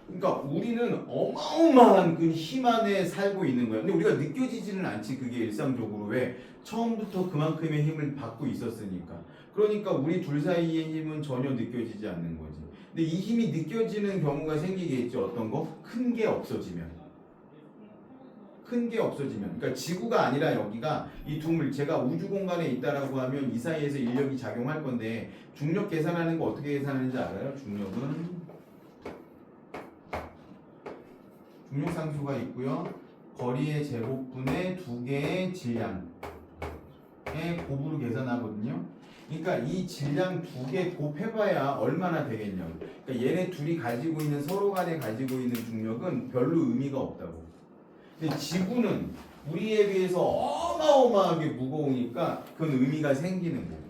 A: 그러니까 우리는 어마어마한 그 힘 안에 살고 있는 거야. 근데 우리가 느껴지지는 않지. 그게 일상적으로. 왜? 처음부터 그만큼의 힘을 받고 있었으니까. 그러니까 우리 둘 사이의 힘은 전혀 느껴지지 않는 거지. 근데 이 힘이 느껴지는 경우가 생기겠지. 어떤 거? 큰 게 없어지면. 큰 게 없어지면. 그러니까 지구가 아니라 여기가 이 두 물체가 우주 공간에 있다라고 하면 이 사이에서 인력이 작용할 건데 중력 계산하는 거 어떻게 계산하는지 알아요? 중력은 중력 상수가 있고요. 거리의 제곱분의 두 개의 질량의 곱으로 계산하거든요. 그러니까 이 질량 두 개 곱해봐야 얼마나 되겠냐고. 그러니까 얘네 둘이 가지고 있는 서로 간에 가지고 있는 중력은 별로 의미가 없다고. 근데 지구는 우리에 비해서 어마어마하게 무거우니까 그건 의미가 생기는 거고.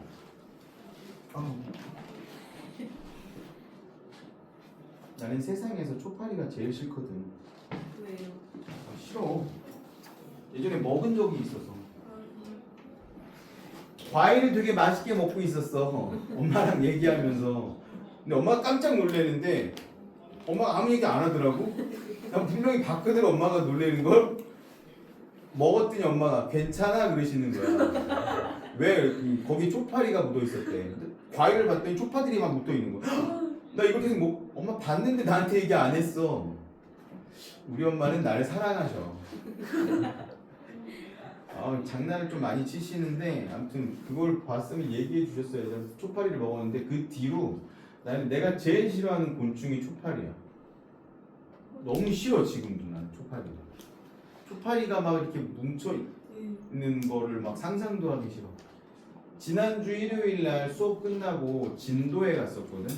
A: 나는 세상에서 초파리가 제일 싫거든.
C: 왜요?
A: 싫어. 예전에 먹은 적이 있어서. 과일을 되게 맛있게 먹고 있었어. 엄마랑 얘기하면서 근데 엄마가 깜짝 놀래는데 엄마가 아무 얘기 안 하더라고. 난 분명히 봤거든 엄마가 놀래는 걸. 먹었더니 엄마가 괜찮아 그러시는 거야. 왜 거기 쪽파리가 묻어 있었대. 과일을 봤더니 쪽파들이 막 묻어 있는 거야. 나 이거 계속 뭐 엄마 봤는데 나한테 얘기 안 했어. 우리 엄마는 나를 사랑하셔. 장난을 좀 많이 치시는데 아무튼 그걸 봤으면 얘기해 주셨어요. 그래서 쪽파리를 먹었는데 그 뒤로 내가 제일 싫어하는 곤충이 쪽파리야. 너무 싫어 지금도 나는 쪽파리가. 쪽파리가 막 이렇게 뭉쳐 있는 거를 막 상상도 하기 싫어. 지난주 일요일 날 수업 끝나고 진도에 갔었거든.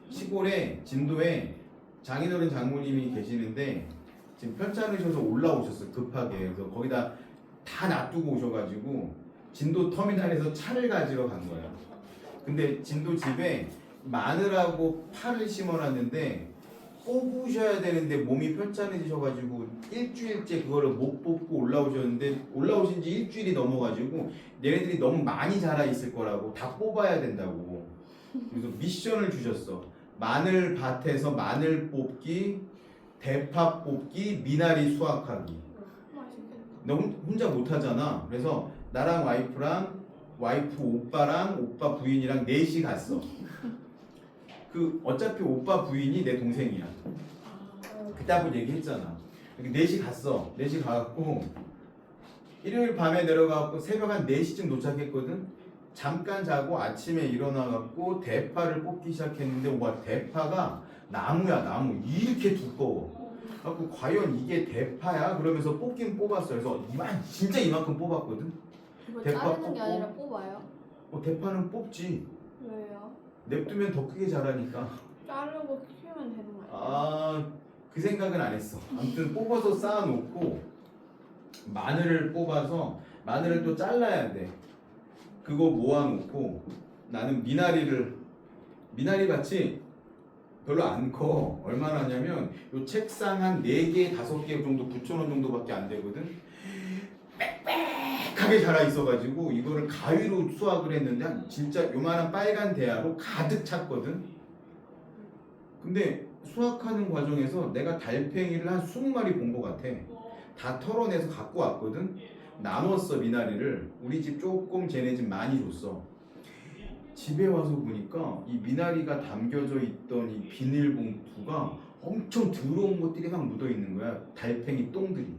A: 시골에 진도에 장인어른 장모님이 계시는데 지금 편찮으셔서 올라오셨어 급하게. 그래서 거기다 다 놔두고 오셔가지고 진도 터미널에서 차를 가지러 간 거야. 근데 진도 집에 마늘하고 파를 심어놨는데 뽑으셔야 되는데 몸이 편찮으셔가지고 일주일째 그거를 못 뽑고 올라오셨는데 올라오신 지 일주일이 넘어가지고 얘네들이 너무 많이 자라 있을 거라고 다 뽑아야 된다고. 그래서 미션을 주셨어. 마늘 밭에서 마늘 뽑기, 대파 뽑기, 미나리 수확하기. 너 혼자 못하잖아. 그래서 나랑 와이프 오빠랑 오빠 부인이랑 넷이 갔어. 그 어차피 오빠 부인이 내 동생이야. 그때 한번 얘기했잖아. 넷이 갔어. 넷이 가갖고 일요일 밤에 내려가갖고 새벽 한 4시쯤 도착했거든. 잠깐 자고 아침에 일어나갖고 대파를 뽑기 시작했는데 와 대파가 나무야 나무 이렇게 두꺼워. 그래갖고 과연 이게 대파야? 그러면서 뽑긴 뽑았어. 그래서 진짜 이만큼 뽑았거든.
B: 이걸
A: 대파
B: 자르는 게
A: 뽑고.
B: 아니라 뽑아요?
A: 대파는 뽑지.
B: 왜요?
A: 냅두면 더 크게 자라니까.
B: 자르고 키우면 되는 거예요?
A: 그 생각은 안 했어. 아무튼 뽑아서 쌓아놓고 마늘을 뽑아서 마늘을 또 잘라야 돼. 그거 모아놓고 나는 미나리 밭이 별로 안 커. 얼마나 하냐면 요 책상 한 4개, 5개 정도 붙여놓은 정도밖에 안 되거든. 빽빽하게 자라 있어가지고 이거를 가위로 수확을 했는데 진짜 요만한 빨간 대야로 가득 찼거든. 근데 수확하는 과정에서 내가 달팽이를 한 20마리 본 것 같아. 다 털어내서 갖고 왔거든. 나눴어 미나리를. 우리 집 조금 쟤네 집 많이 줬어. 집에 와서 보니까 이 미나리가 담겨져 있던 이 비닐봉투가 엄청 더러운 것들이 막 묻어 있는 거야. 달팽이 똥들이.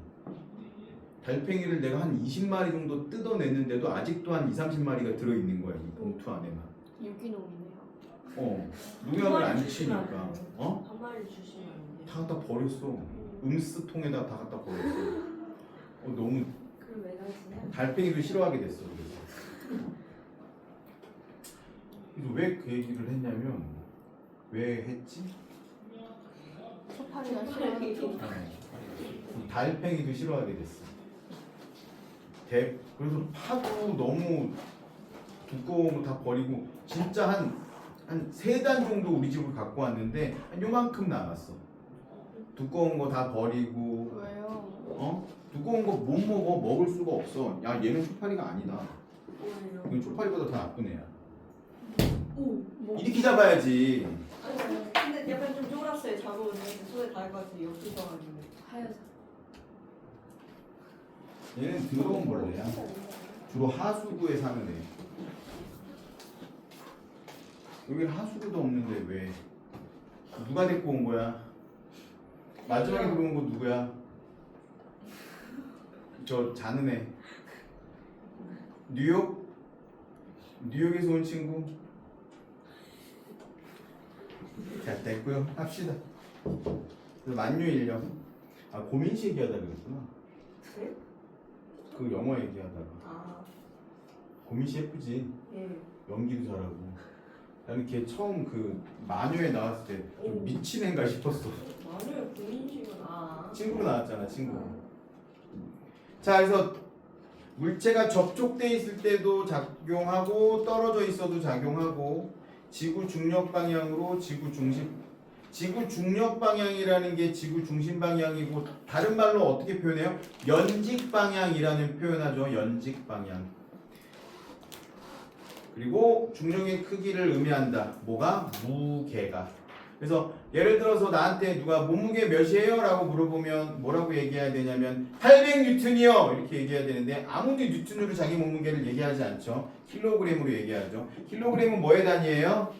A: 달팽이를 내가 한 20마리 정도 뜯어냈는데도 아직도 한 20-30마리가 들어있는 거야. 이 봉투 안에만.
B: 유기농이네요.
A: 농약을 안 치니까.
C: 한 마리 주시면 안 돼요?
A: 다 갖다 버렸어. 음스통에다 다 갖다 버렸어. 너무
C: 그럼 왜 가시나요?
A: 달팽이도 싫어하게 됐어. 그래서 왜 그 얘기를 했냐면 왜 했지?
B: 소파리가 싫어요.
A: 달팽이도 싫어하게 됐어. 그래서 파도 너무 두꺼운 거 다 버리고 진짜 한 3단 정도 우리 집을 갖고 왔는데 한 요만큼 남았어. 두꺼운 거 다 버리고.
B: 왜요?
A: 두꺼운 거 못 먹어. 먹을 수가 없어. 야 얘는 쪽파리가 아니다. 이건 쪽파리보다 더 나쁜 애야.
C: 오.
A: 이렇게 잡아야지.
C: 근데 약간 좀 쫄았어요. 잡아오는데 손에 닿아가지고 옆에 있어가지고.
B: 하여자.
A: 얘는 더러운 벌레야. 주로 하수구에 사는 애. 여기 하수구도 없는데 왜? 누가 데리고 온 거야? 마지막에 들어온 거 누구야? 저 자는 애. 뉴욕에서 온 친구. 자, 됐고요. 합시다. 만유인력. 고민씨 얘기하다 그랬구나.
C: 네?
A: 그 영화 얘기하다가. 고민씨 예쁘지?
C: 예.
A: 연기도 잘하고. 나는 걔 처음 그 마녀에 나왔을 때 좀 미친 애인가 싶었어.
C: 마늘 고민식은
A: 친구로 나왔잖아, 친구. 자, 그래서 물체가 접촉돼 있을 때도 작용하고 떨어져 있어도 작용하고 지구 중력 방향으로 지구 중력 방향이라는 게 지구 중심 방향이고 다른 말로 어떻게 표현해요? 연직 방향이라는 표현하죠. 연직 방향. 그리고 중력의 크기를 의미한다. 뭐가? 무게가. 그래서 예를 들어서 나한테 누가 몸무게 몇이에요? 라고 물어보면 뭐라고 얘기해야 되냐면 800뉴턴이요 이렇게 얘기해야 되는데 아무도 뉴턴으로 자기 몸무게를 얘기하지 않죠. 킬로그램으로 얘기하죠. 킬로그램은 뭐의 단위예요?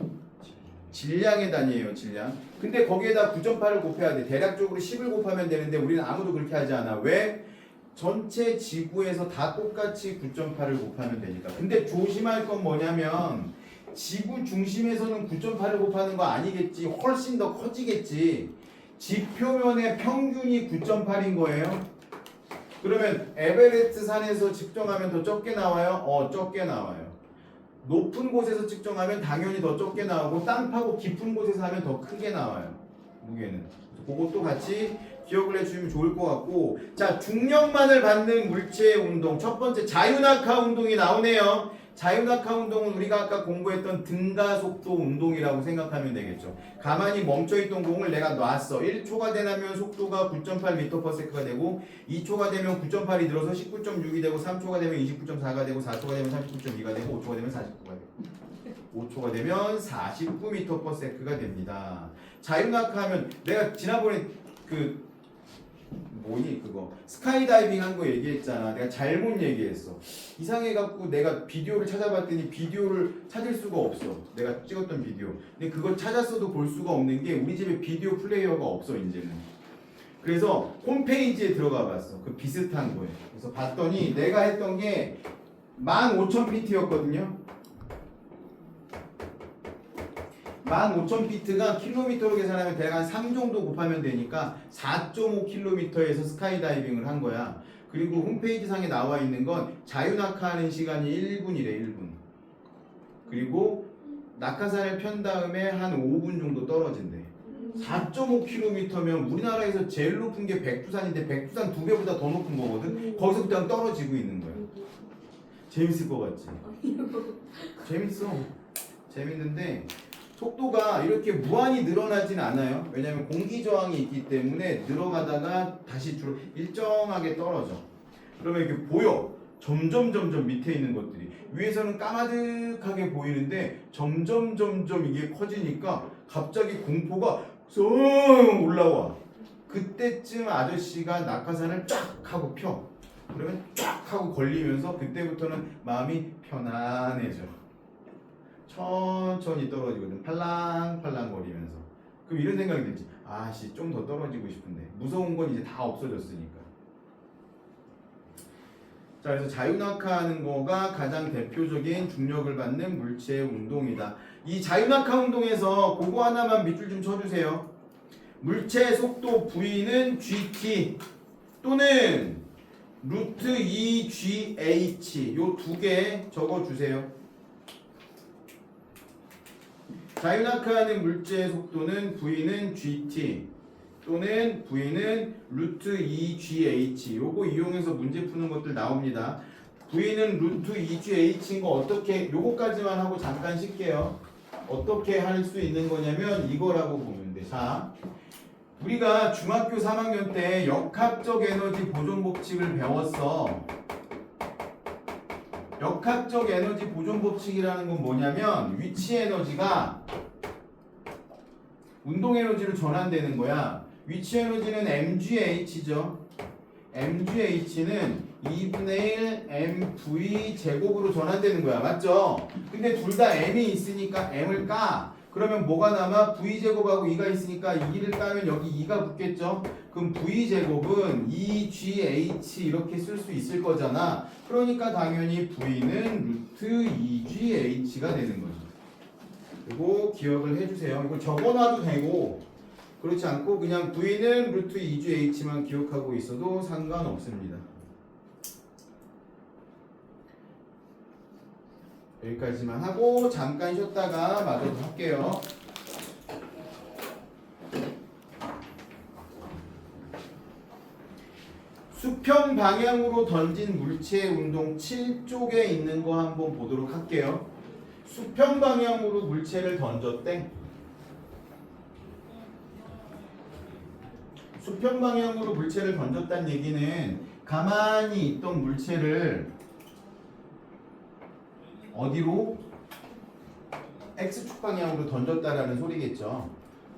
A: 질량의 단위예요. 질량. 근데 거기에다 9.8을 곱해야 돼. 대략적으로 10을 곱하면 되는데 우리는 아무도 그렇게 하지 않아. 왜? 전체 지구에서 다 똑같이 9.8을 곱하면 되니까. 근데 조심할 건 뭐냐면 지구 중심에서는 9.8을 곱하는 거 아니겠지. 훨씬 더 커지겠지. 지표면의 평균이 9.8인 거예요. 그러면 에베레스트 산에서 측정하면 더 적게 나와요? 적게 나와요. 높은 곳에서 측정하면 당연히 더 적게 나오고 땅 파고 깊은 곳에서 하면 더 크게 나와요. 무게는. 그것도 같이 기억을 해주면 좋을 것 같고, 자, 중력만을 받는 물체의 운동. 첫 번째 자유낙하 운동이 나오네요. 자유낙하 운동은 우리가 아까 공부했던 등가속도 운동이라고 생각하면 되겠죠. 가만히 멈춰있던 공을 내가 놨어. 1초가 되면 속도가 9.8m/s가 되고 2초가 되면 9.8이 늘어서 19.6이 되고 3초가 되면 29.4가 되고 4초가 되면 39.2가 되고 5초가 되면 49가 되고 5초가 되면 49m/s가 됩니다. 자유낙하하면 내가 지난번에 그거 스카이다이빙 한 거 얘기했잖아. 내가 잘못 얘기했어. 이상해갖고 내가 비디오를 찾아봤더니 비디오를 찾을 수가 없어. 내가 찍었던 비디오. 근데 그걸 찾았어도 볼 수가 없는 게 우리 집에 비디오 플레이어가 없어 이제는. 그래서 홈페이지에 들어가 봤어. 그 비슷한 거에. 그래서 봤더니 내가 했던 게 15,000피트였거든요. 15,000피트가 킬로미터로 계산하면 대략 한 3 정도 곱하면 되니까 4.5km에서 스카이다이빙을 한 거야. 그리고 홈페이지 상에 나와 있는 건 자유낙하하는 시간이 1분이래. 1분. 그리고 낙하산을 편 다음에 한 5분 정도 떨어진대. 4.5km면 우리나라에서 제일 높은 게 백두산인데 백두산 2배보다 더 높은 거거든. 거기서 그냥 떨어지고 있는 거야. 재밌을 것 같지? 재밌어. 재밌는데 속도가 이렇게 무한히 늘어나진 않아요. 왜냐하면 공기 저항이 있기 때문에 늘어가다가 다시 주로 일정하게 떨어져. 그러면 이렇게 보여. 점점 밑에 있는 것들이 위에서는 까마득하게 보이는데 점점 이게 커지니까 갑자기 공포가 쏙 올라와. 그때쯤 아저씨가 낙하산을 쫙 하고 펴. 그러면 쫙 하고 걸리면서 그때부터는 마음이 편안해져. 천천히 떨어지거든. 팔랑팔랑 거리면서. 그럼 이런 생각이 들지. 아씨 좀 더 떨어지고 싶은데. 무서운 건 이제 다 없어졌으니까. 자, 그래서 자유낙하하는 거가 가장 대표적인 중력을 받는 물체의 운동이다. 이 자유낙하 운동에서 그거 하나만 밑줄 좀 쳐주세요. 물체의 속도 V는 gt 또는 루트 2gh 요 두 개 적어주세요. 자유낙하하는 물체의 속도는 V는 gt 또는 V는 루트 2gh. 요거 이용해서 문제 푸는 것들 나옵니다. V는 루트 2gh인 거 어떻게, 요거까지만 하고 잠깐 쉴게요. 어떻게 할 수 있는 거냐면 이거라고 보면 돼. 자, 우리가 중학교 3학년 때 역학적 에너지 보존 법칙을 배웠어. 역학적 에너지 보존 법칙이라는 건 뭐냐면 위치 에너지가 운동 에너지로 전환되는 거야. 위치 에너지는 mgh죠. mgh는 2분의 1 mv 제곱으로 전환되는 거야. 맞죠? 근데 둘 다 m이 있으니까 m을 까. 그러면 뭐가 남아? v제곱하고 2가 있으니까 2를 까면 여기 2가 붙겠죠? 그럼 v제곱은 2gh 이렇게 쓸 수 있을 거잖아. 그러니까 당연히 v는 루트 2gh가 되는 거죠. 그리고 기억을 해주세요. 이거 적어놔도 되고 그렇지 않고 그냥 v는 루트 2gh만 기억하고 있어도 상관없습니다. 여기까지만 하고 잠깐 쉬었다가 마저 할게요. 수평 방향으로 던진 물체의 운동 7쪽에 있는 거 한번 보도록 할게요. 수평 방향으로 물체를 던졌대. 수평 방향으로 물체를 던졌다는 얘기는 가만히 있던 물체를 어디로? X축 방향으로 던졌다라는 소리겠죠.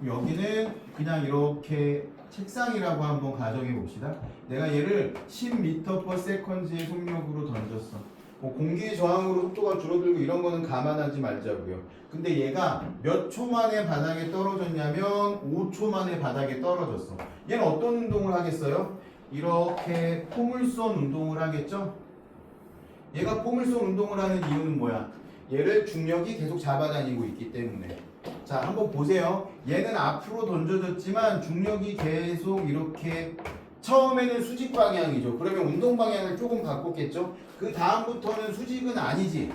A: 여기는 그냥 이렇게 책상이라고 한번 가정해 봅시다. 내가 얘를 10m/s의 속력으로 던졌어. 뭐 공기의 저항으로 속도가 줄어들고 이런 거는 감안하지 말자고요. 근데 얘가 몇 초 만에 바닥에 떨어졌냐면 5초 만에 바닥에 떨어졌어. 얘는 어떤 운동을 하겠어요? 이렇게 포물선 운동을 하겠죠? 얘가 포물선 운동을 하는 이유는 뭐야? 얘를 중력이 계속 잡아다니고 있기 때문에. 자, 한번 보세요. 얘는 앞으로 던져졌지만 중력이 계속 이렇게 처음에는 수직 방향이죠. 그러면 운동 방향을 조금 바꿨겠죠? 그 다음부터는 수직은 아니지.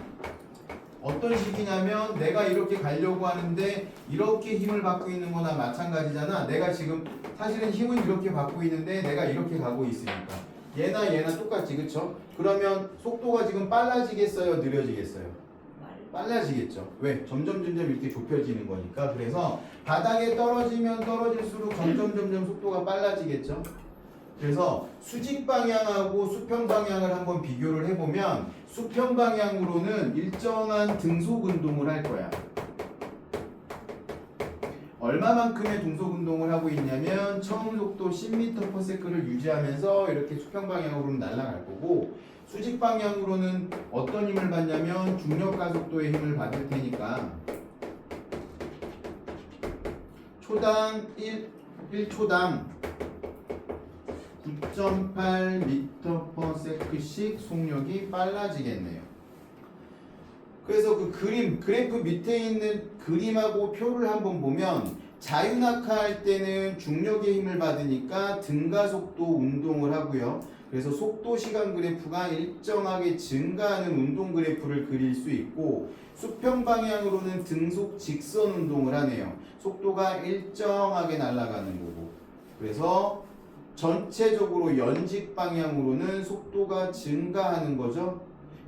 A: 어떤 식이냐면 내가 이렇게 가려고 하는데 이렇게 힘을 받고 있는 거나 마찬가지잖아. 내가 지금 사실은 힘은 이렇게 받고 있는데 내가 이렇게 가고 있으니까 얘나 똑같지, 그쵸? 그러면 속도가 지금 빨라지겠어요? 느려지겠어요? 빨라지겠죠. 왜? 점점 이렇게 좁혀지는 거니까. 그래서 바닥에 떨어지면 떨어질수록 점점 속도가 빨라지겠죠. 그래서 수직 방향하고 수평 방향을 한번 비교를 해보면 수평 방향으로는 일정한 등속 운동을 할 거야. 얼마만큼의 등속 운동을 하고 있냐면 처음 속도 10m/s를 유지하면서 이렇게 수평 방향으로는 날아갈 거고, 수직 방향으로는 어떤 힘을 받냐면 중력 가속도의 힘을 받을 테니까 초당 1초당 9.8m/s씩 속력이 빨라지겠네요. 그래서 그 그래프 밑에 있는 그림하고 표를 한번 보면 자유낙하할 때는 중력의 힘을 받으니까 등가속도 운동을 하고요. 그래서 속도 시간 그래프가 일정하게 증가하는 운동 그래프를 그릴 수 있고, 수평 방향으로는 등속 직선 운동을 하네요. 속도가 일정하게 날아가는 거고. 그래서 전체적으로 연직 방향으로는 속도가 증가하는 거죠.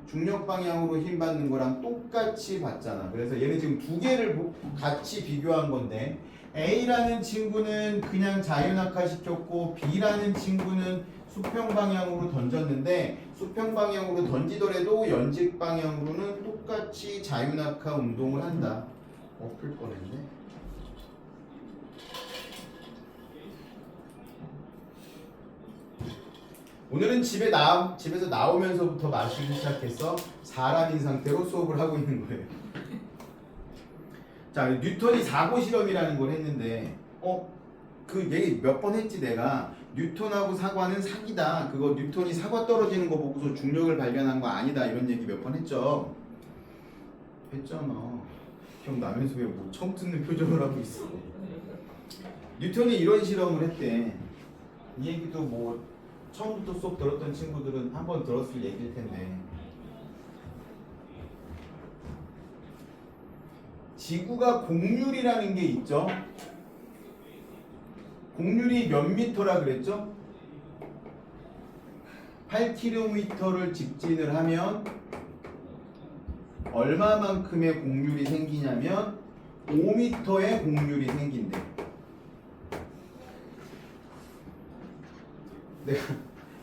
A: 중력 방향으로 힘 받는 거랑 똑같이 받잖아. 그래서 얘는 지금 두 개를 같이 비교한 건데, A라는 친구는 그냥 자유낙하 시켰고 B라는 친구는 수평 방향으로 던졌는데, 수평 방향으로 던지더라도 연직 방향으로는 똑같이 자유낙하 운동을 한다. 풀 뻔했네. 오늘은 집에서 나오면서부터 마시기 시작해서 사람인 상태로 수업을 하고 있는 거예요. 자, 뉴턴이 사고 실험이라는 걸 했는데, 그 얘기 몇 번 했지 내가. 뉴턴하고 사과는 사기다. 그거 뉴턴이 사과 떨어지는 거 보고서 중력을 발견한 거 아니다. 이런 얘기 몇 번 했죠. 했잖아. 기억나면서 왜 뭐 처음 듣는 표정을 하고 있어. 뉴턴이 이런 실험을 했대. 이 얘기도 뭐 처음부터 수업 들었던 친구들은 한번 들었을 얘기일 텐데, 지구가 곡률이라는 게 있죠. 곡률이 몇 미터라 그랬죠? 8km를 직진을 하면 얼마만큼의 곡률이 생기냐면 5m의 곡률이 생긴대. 내가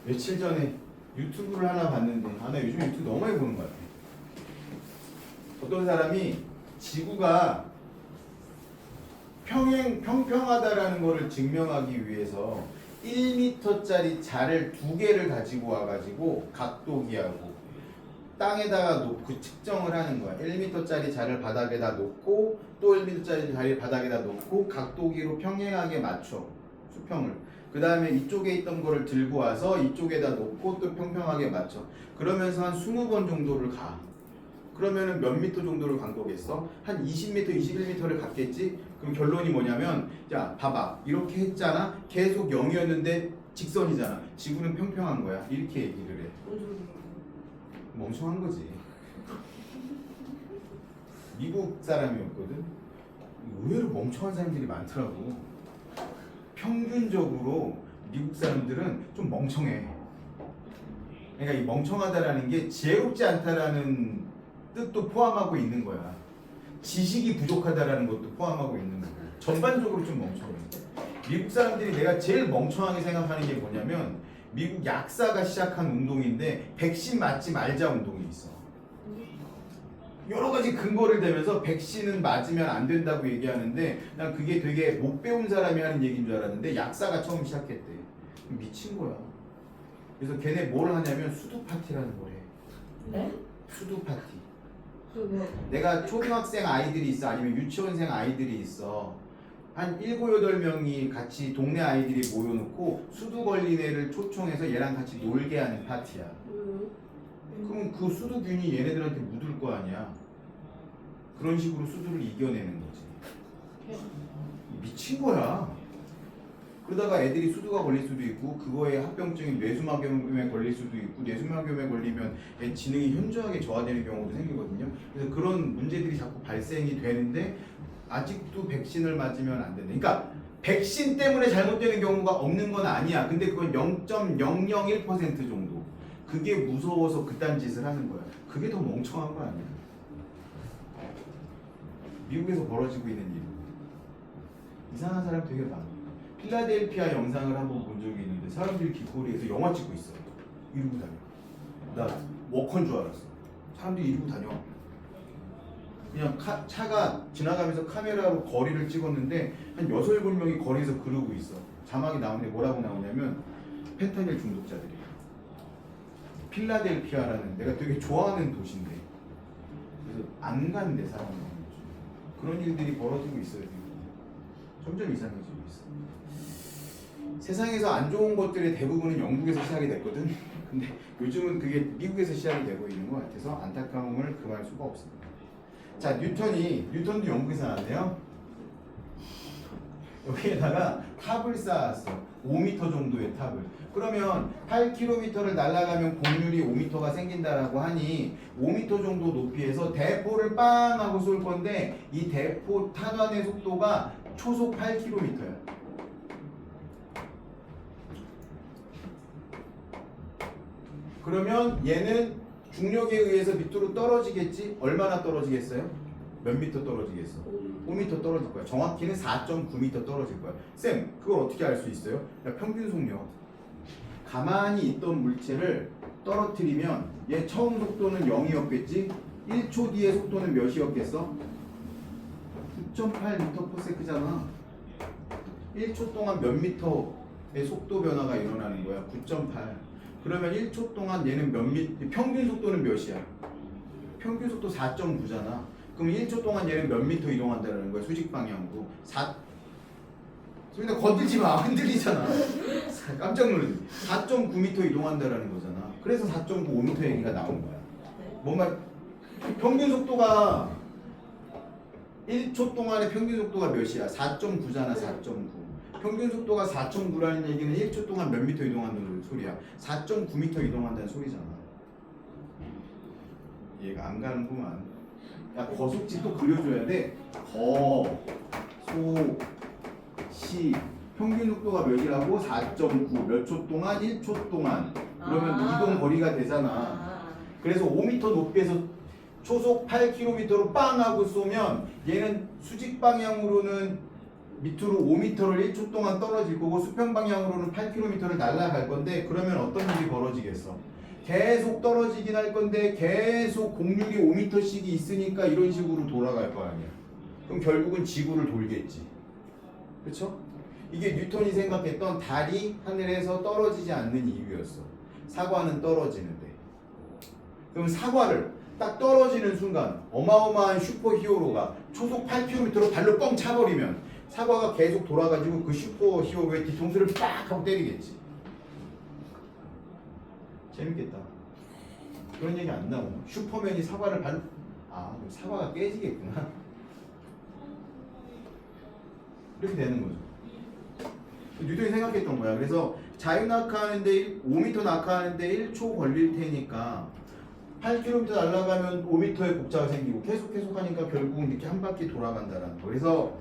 A: 며칠 전에 유튜브를 하나 봤는데, 나 요즘 유튜브 너무 많이 보는 것 같아. 어떤 사람이 지구가 평평하다라는 거를 증명하기 위해서 1m짜리 자를 두 개를 가지고 와가지고 각도기하고 땅에다가 놓고 측정을 하는 거야. 1m짜리 자를 바닥에다 놓고 또 1m짜리 자를 바닥에다 놓고 각도기로 평행하게 맞춰 수평을. 그 다음에 이쪽에 있던 거를 들고 와서 이쪽에다 놓고 또 평평하게 맞춰. 그러면서 한 20번 정도를 가. 그러면은 몇 미터 정도를 간 거겠어? 한 20m, 21m를 갔겠지? 그럼 결론이 뭐냐면, 야, 봐봐. 이렇게 했잖아? 계속 0이었는데 직선이잖아. 지구는 평평한 거야. 이렇게 얘기를 해. 멍청한 거지. 미국 사람이었거든? 의외로 멍청한 사람들이 많더라고. 평균적으로 미국 사람들은 좀 멍청해. 그러니까 이 멍청하다라는 게 지혜롭지 않다라는 뜻도 포함하고 있는 거야. 지식이 부족하다라는 것도 포함하고 있는 거고. 전반적으로 좀 멍청해. 미국 사람들이 내가 제일 멍청하게 생각하는 게 뭐냐면, 미국 약사가 시작한 운동인데 백신 맞지 말자 운동이 있어. 여러 가지 근거를 대면서 백신은 맞으면 안 된다고 얘기하는데 난 그게 되게 못 배운 사람이 하는 얘기인 줄 알았는데 약사가 처음 시작했대. 미친 거야. 그래서 걔네 뭘 하냐면 수두 파티라는 걸 해.
C: 네?
A: 수두 파티.
C: 그거
A: 내가 초등학생 아이들이 있어 아니면 유치원생 아이들이 있어. 한 7, 8명이 같이 동네 아이들이 모여놓고 수두 걸린 애를 초청해서 얘랑 같이 놀게 하는 파티야. 그럼 그 수두균이 얘네들한테 묻을 거 아니야. 그런 식으로 수두를 이겨내는 거지. 미친 거야. 그러다가 애들이 수두가 걸릴 수도 있고 그거에 합병증인 뇌수막염에 걸릴 수도 있고 뇌수막염에 걸리면 애 지능이 현저하게 저하되는 경우도 생기거든요. 그래서 그런 문제들이 자꾸 발생이 되는데 아직도 백신을 맞으면 안 된다. 그러니까 백신 때문에 잘못되는 경우가 없는 건 아니야. 근데 그건 0.001% 정도. 그게 무서워서 그딴 짓을 하는 거야. 그게 더 멍청한 거 아니야. 미국에서 벌어지고 있는 일. 이상한 사람 되게 많아. 필라델피아 영상을 한번 본 적이 있는데 사람들이 길거리에서 영화 찍고 있어. 이러고 다녀. 나 워커인 줄 알았어. 사람들이 이러고 다녀. 그냥 차가 지나가면서 카메라로 거리를 찍었는데 한 6, 7명이 거리에서 그러고 있어. 자막이 나오는데 뭐라고 나오냐면 펜타닐 중독자들이야. 필라델피아라는 내가 되게 좋아하는 도시인데 그래서 안 간대 사람이. 그런 일들이 벌어지고 있어요. 점점 이상해지고 있어. 세상에서 안 좋은 것들의 대부분은 영국에서 시작이 됐거든. 근데 요즘은 그게 미국에서 시작이 되고 있는 것 같아서 안타까움을 금할 수가 없습니다. 자, 뉴턴도 영국에서 나왔네요. 여기에다가 탑을 쌓았어. 5m 정도의 탑을. 그러면 8km를 날아가면 공률이 5m가 생긴다라고 하니 5m 정도 높이에서 대포를 빵 하고 쏠 건데 이 대포 탄환의 속도가 초속 8km야. 그러면 얘는 중력에 의해서 밑으로 떨어지겠지? 얼마나 떨어지겠어요? 몇 미터 떨어지겠어? 5m 떨어질 거야. 정확히는 4.9m 떨어질 거야. 쌤, 그걸 어떻게 알 수 있어요? 야, 평균 속력. 가만히 있던 물체를 떨어뜨리면 얘 처음 속도는 0이었겠지? 1초 뒤에 속도는 몇이었겠어? 9.8m/s잖아. 1초 동안 몇 미터의 속도 변화가 일어나는 거야? 9.8. 그러면 1초 동안 얘는 평균 속도는 몇이야? 평균 속도 4.9잖아. 그럼 1초 동안 얘는 몇 미터 이동한다는 거야? 수직 방향으로. 근데 건들지 마. 흔들리잖아. 깜짝 놀랐지. 4.9m 이동한다라는 거잖아. 그래서 4.95m 얘기가 나온 거야. 뭔 말? 평균 속도가 1초 동안의 평균 속도가 몇이야? 4.9잖아. 4.9. 평균 속도가 4.9라는 얘기는 1초 동안 몇 미터 이동한다는 소리야. 4.9m 이동한다는 소리잖아. 얘가 안 가는구만. 야, 거속지 또 그려줘야 돼. 시 평균 속도가 몇이라고? 4.9. 몇 초 동안? 1초 동안. 그러면 이동 거리가 되잖아. 그래서 5m 높이에서 초속 8km로 빵 하고 쏘면 얘는 수직 방향으로는 밑으로 5m를 1초 동안 떨어질 거고 수평 방향으로는 8km를 날아갈 건데 그러면 어떤 일이 벌어지겠어? 계속 떨어지긴 할 건데 계속 공률이 5m씩이 있으니까 이런 식으로 돌아갈 거 아니야. 그럼 결국은 지구를 돌겠지. 그렇죠? 이게 뉴턴이 생각했던 달이 하늘에서 떨어지지 않는 이유였어. 사과는 떨어지는데. 그럼 사과를 딱 떨어지는 순간 어마어마한 슈퍼 히어로가 초속 8km로 발로 뻥 차버리면 사과가 계속 돌아가지고 그 슈퍼 히어로의 뒤통수를 빡 하고 때리겠지. 재밌겠다. 그런 얘기 안 나오나? 슈퍼맨이 사과를 발로 사과가 깨지겠구나. 이렇게 되는 거죠. 뉴턴이 생각했던 거야. 그래서 자유 낙하하는데 5m 낙하하는데 1초 걸릴 테니까 8km 날아가면 5m의 곡차가 생기고 계속 하니까 결국은 이렇게 한 바퀴 돌아간다는 거. 그래서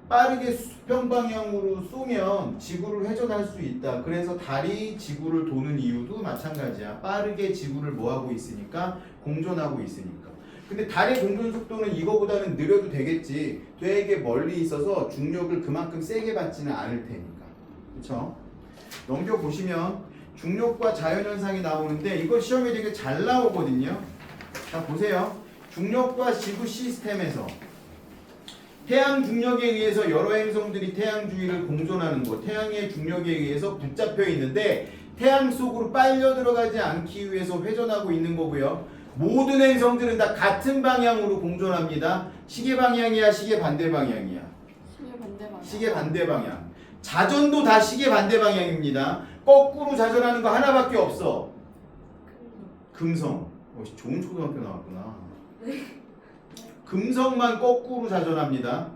A: 빠르게 수평 방향으로 쏘면 지구를 회전할 수 있다. 그래서 달이 지구를 도는 이유도 마찬가지야. 빠르게 지구를 뭐하고 있으니까? 공전하고 있으니까. 근데 달의 공전 속도는 이거보다는 느려도 되겠지. 되게 멀리 있어서 중력을 그만큼 세게 받지는 않을 테니까. 그쵸? 넘겨보시면 중력과 자연현상이 나오는데 이거 시험에 되게 잘 나오거든요. 자, 보세요. 중력과 지구 시스템에서 태양 중력에 의해서 여러 행성들이 태양 주위를 공존하는 곳, 태양의 중력에 의해서 붙잡혀 있는데 태양 속으로 빨려 들어가지 않기 위해서 회전하고 있는 거고요. 모든 행성들은 다 같은 방향으로 공존합니다. 시계 방향이야, 시계 반대 방향이야.
B: 시계 반대 방향.
A: 시계 반대 방향. 자전도 다 시계 반대 방향입니다. 거꾸로 자전하는 거 하나밖에 없어. 금성. 좋은 초등학교 나왔구나. 금성만 거꾸로 자전합니다.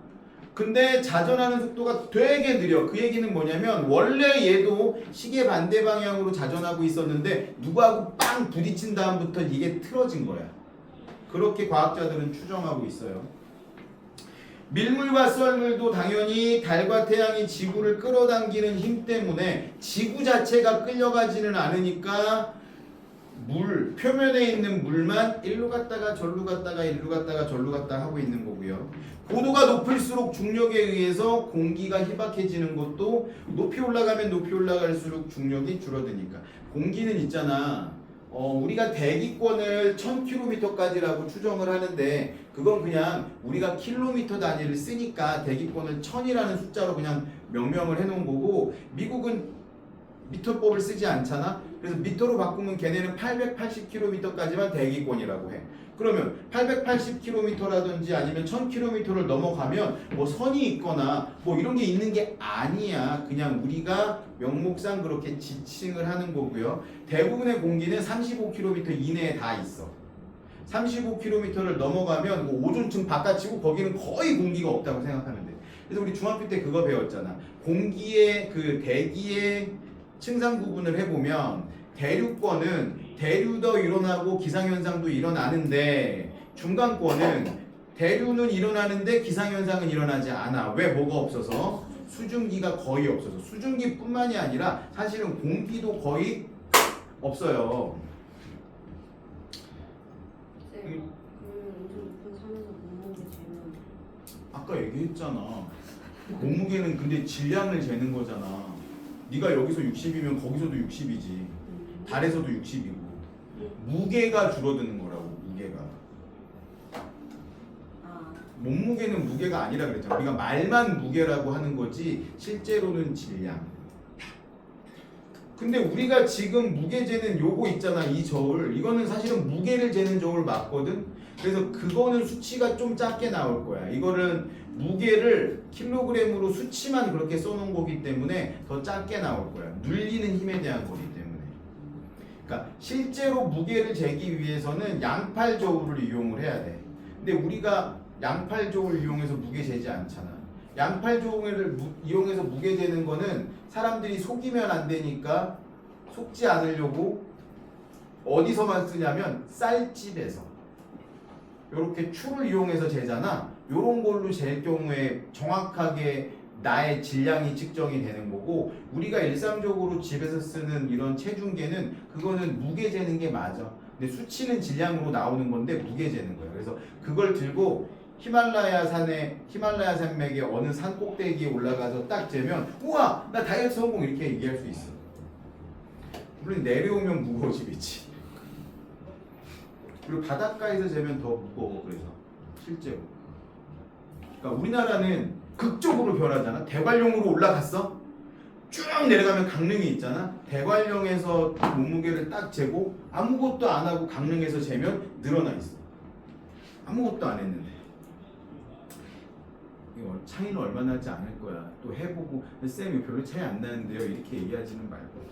A: 근데 자전하는 속도가 되게 느려. 그 얘기는 뭐냐면 원래 얘도 시계 반대 방향으로 자전하고 있었는데 누구하고 빵 부딪힌 다음부터 이게 틀어진 거야. 그렇게 과학자들은 추정하고 있어요. 밀물과 썰물도 당연히 달과 태양이 지구를 끌어당기는 힘 때문에 지구 자체가 끌려가지는 않으니까 물, 표면에 있는 물만 일로 갔다가 절로 갔다가 일로 갔다가 절로 갔다 하고 있는 거고요. 고도가 높을수록 중력에 의해서 공기가 희박해지는 것도 높이 올라가면 높이 올라갈수록 중력이 줄어드니까. 공기는 있잖아. 우리가 대기권을 1000km까지라고 추정을 하는데 그건 그냥 우리가 킬로미터 단위를 쓰니까 대기권을 1000이라는 숫자로 그냥 명명을 해놓은 거고 미국은 미터법을 쓰지 않잖아. 그래서 미터로 바꾸면 걔네는 880km까지만 대기권이라고 해. 그러면 880km라든지 아니면 1000km를 넘어가면 뭐 선이 있거나 뭐 이런 게 있는 게 아니야. 그냥 우리가 명목상 그렇게 지칭을 하는 거고요. 대부분의 공기는 35km 이내에 다 있어. 35km를 넘어가면 뭐 오존층 바깥이고 거기는 거의 공기가 없다고 생각하면 돼. 그래서 우리 중학교 때 그거 배웠잖아. 공기의 그 대기의 층상 구분을 해보면 대류권은 대류도 일어나고 기상현상도 일어나는데 중간권은 대류는 일어나는데 기상현상은 일어나지 않아. 왜? 뭐가 없어서? 수증기가 거의 없어서. 수증기뿐만이 아니라 사실은 공기도 거의 없어요.
C: 그러면 요즘 높은 산에서 몸무게 재면
A: 아까 얘기했잖아. 몸무게는 근데 질량을 재는 거잖아. 네가 여기서 60이면 거기서도 60이지. 달에서도 60이고. 무게가 줄어드는 거라고. 무게가. 몸무게는 무게가 아니라 그랬잖아. 우리가 말만 무게라고 하는 거지 실제로는 질량. 근데 우리가 지금 무게 재는 요거 있잖아. 이 저울. 이거는 사실은 무게를 재는 저울 맞거든. 그래서 그거는 수치가 좀 작게 나올 거야. 이거는 무게를 킬로그램으로 수치만 그렇게 써놓은 거기 때문에 더 작게 나올 거야. 눌리는 힘에 대한 거기 때문에. 그러니까 실제로 무게를 재기 위해서는 양팔 저울을 이용을 해야 돼. 근데 우리가 양팔 저울 이용해서 무게 재지 않잖아. 양팔 저울을 이용해서 무게 재는 거는 사람들이 속이면 안 되니까 속지 않으려고 어디서만 쓰냐면 쌀집에서 이렇게 추를 이용해서 재잖아. 요런 걸로 잴 경우에 정확하게 나의 질량이 측정이 되는 거고 우리가 일상적으로 집에서 쓰는 이런 체중계는 그거는 무게 재는 게 맞아. 근데 수치는 질량으로 나오는 건데 무게 재는 거야. 그래서 그걸 들고 히말라야 산맥의 어느 산 꼭대기에 올라가서 딱 재면 우와 나 다이어트 성공 이렇게 얘기할 수 있어. 물론 내려오면 무거워지겠지. 그리고 바닷가에서 재면 더 무거워. 그래서 실제로 그러니까 우리나라는 극적으로 변하잖아. 대관령으로 올라갔어. 쭉 내려가면 강릉이 있잖아. 대관령에서 몸무게를 딱 재고 아무것도 안 하고 강릉에서 재면 늘어나 있어. 아무것도 안 했는데. 이거 차이는 얼마나 나지 않을 거야. 또 해보고 쌤이 별로 차이 안 나는데요. 이렇게 얘기하지는 말고.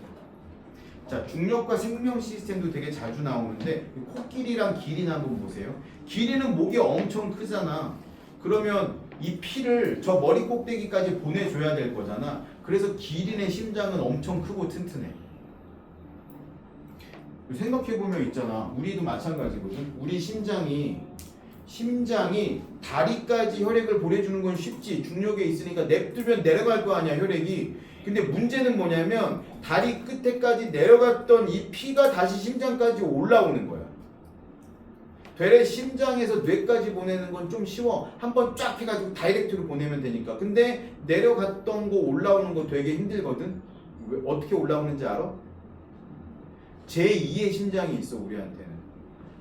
A: 자, 중력과 생명 시스템도 되게 자주 나오는데 코끼리랑 기린 한번 보세요. 기린은 목이 엄청 크잖아. 그러면 이 피를 저 머리 꼭대기까지 보내줘야 될 거잖아. 그래서 기린의 심장은 엄청 크고 튼튼해. 생각해보면 있잖아. 우리도 마찬가지거든. 우리 심장이 다리까지 혈액을 보내주는 건 쉽지. 중력에 있으니까 냅두면 내려갈 거 아니야, 혈액이. 근데 문제는 뭐냐면 다리 끝에까지 내려갔던 이 피가 다시 심장까지 올라오는 거야. 되레 심장에서 뇌까지 보내는 건 좀 쉬워. 한번 쫙 해가지고 다이렉트로 보내면 되니까. 근데 내려갔던 거 올라오는 거 되게 힘들거든. 왜, 어떻게 올라오는지 알아? 제2의 심장이 있어 우리한테는.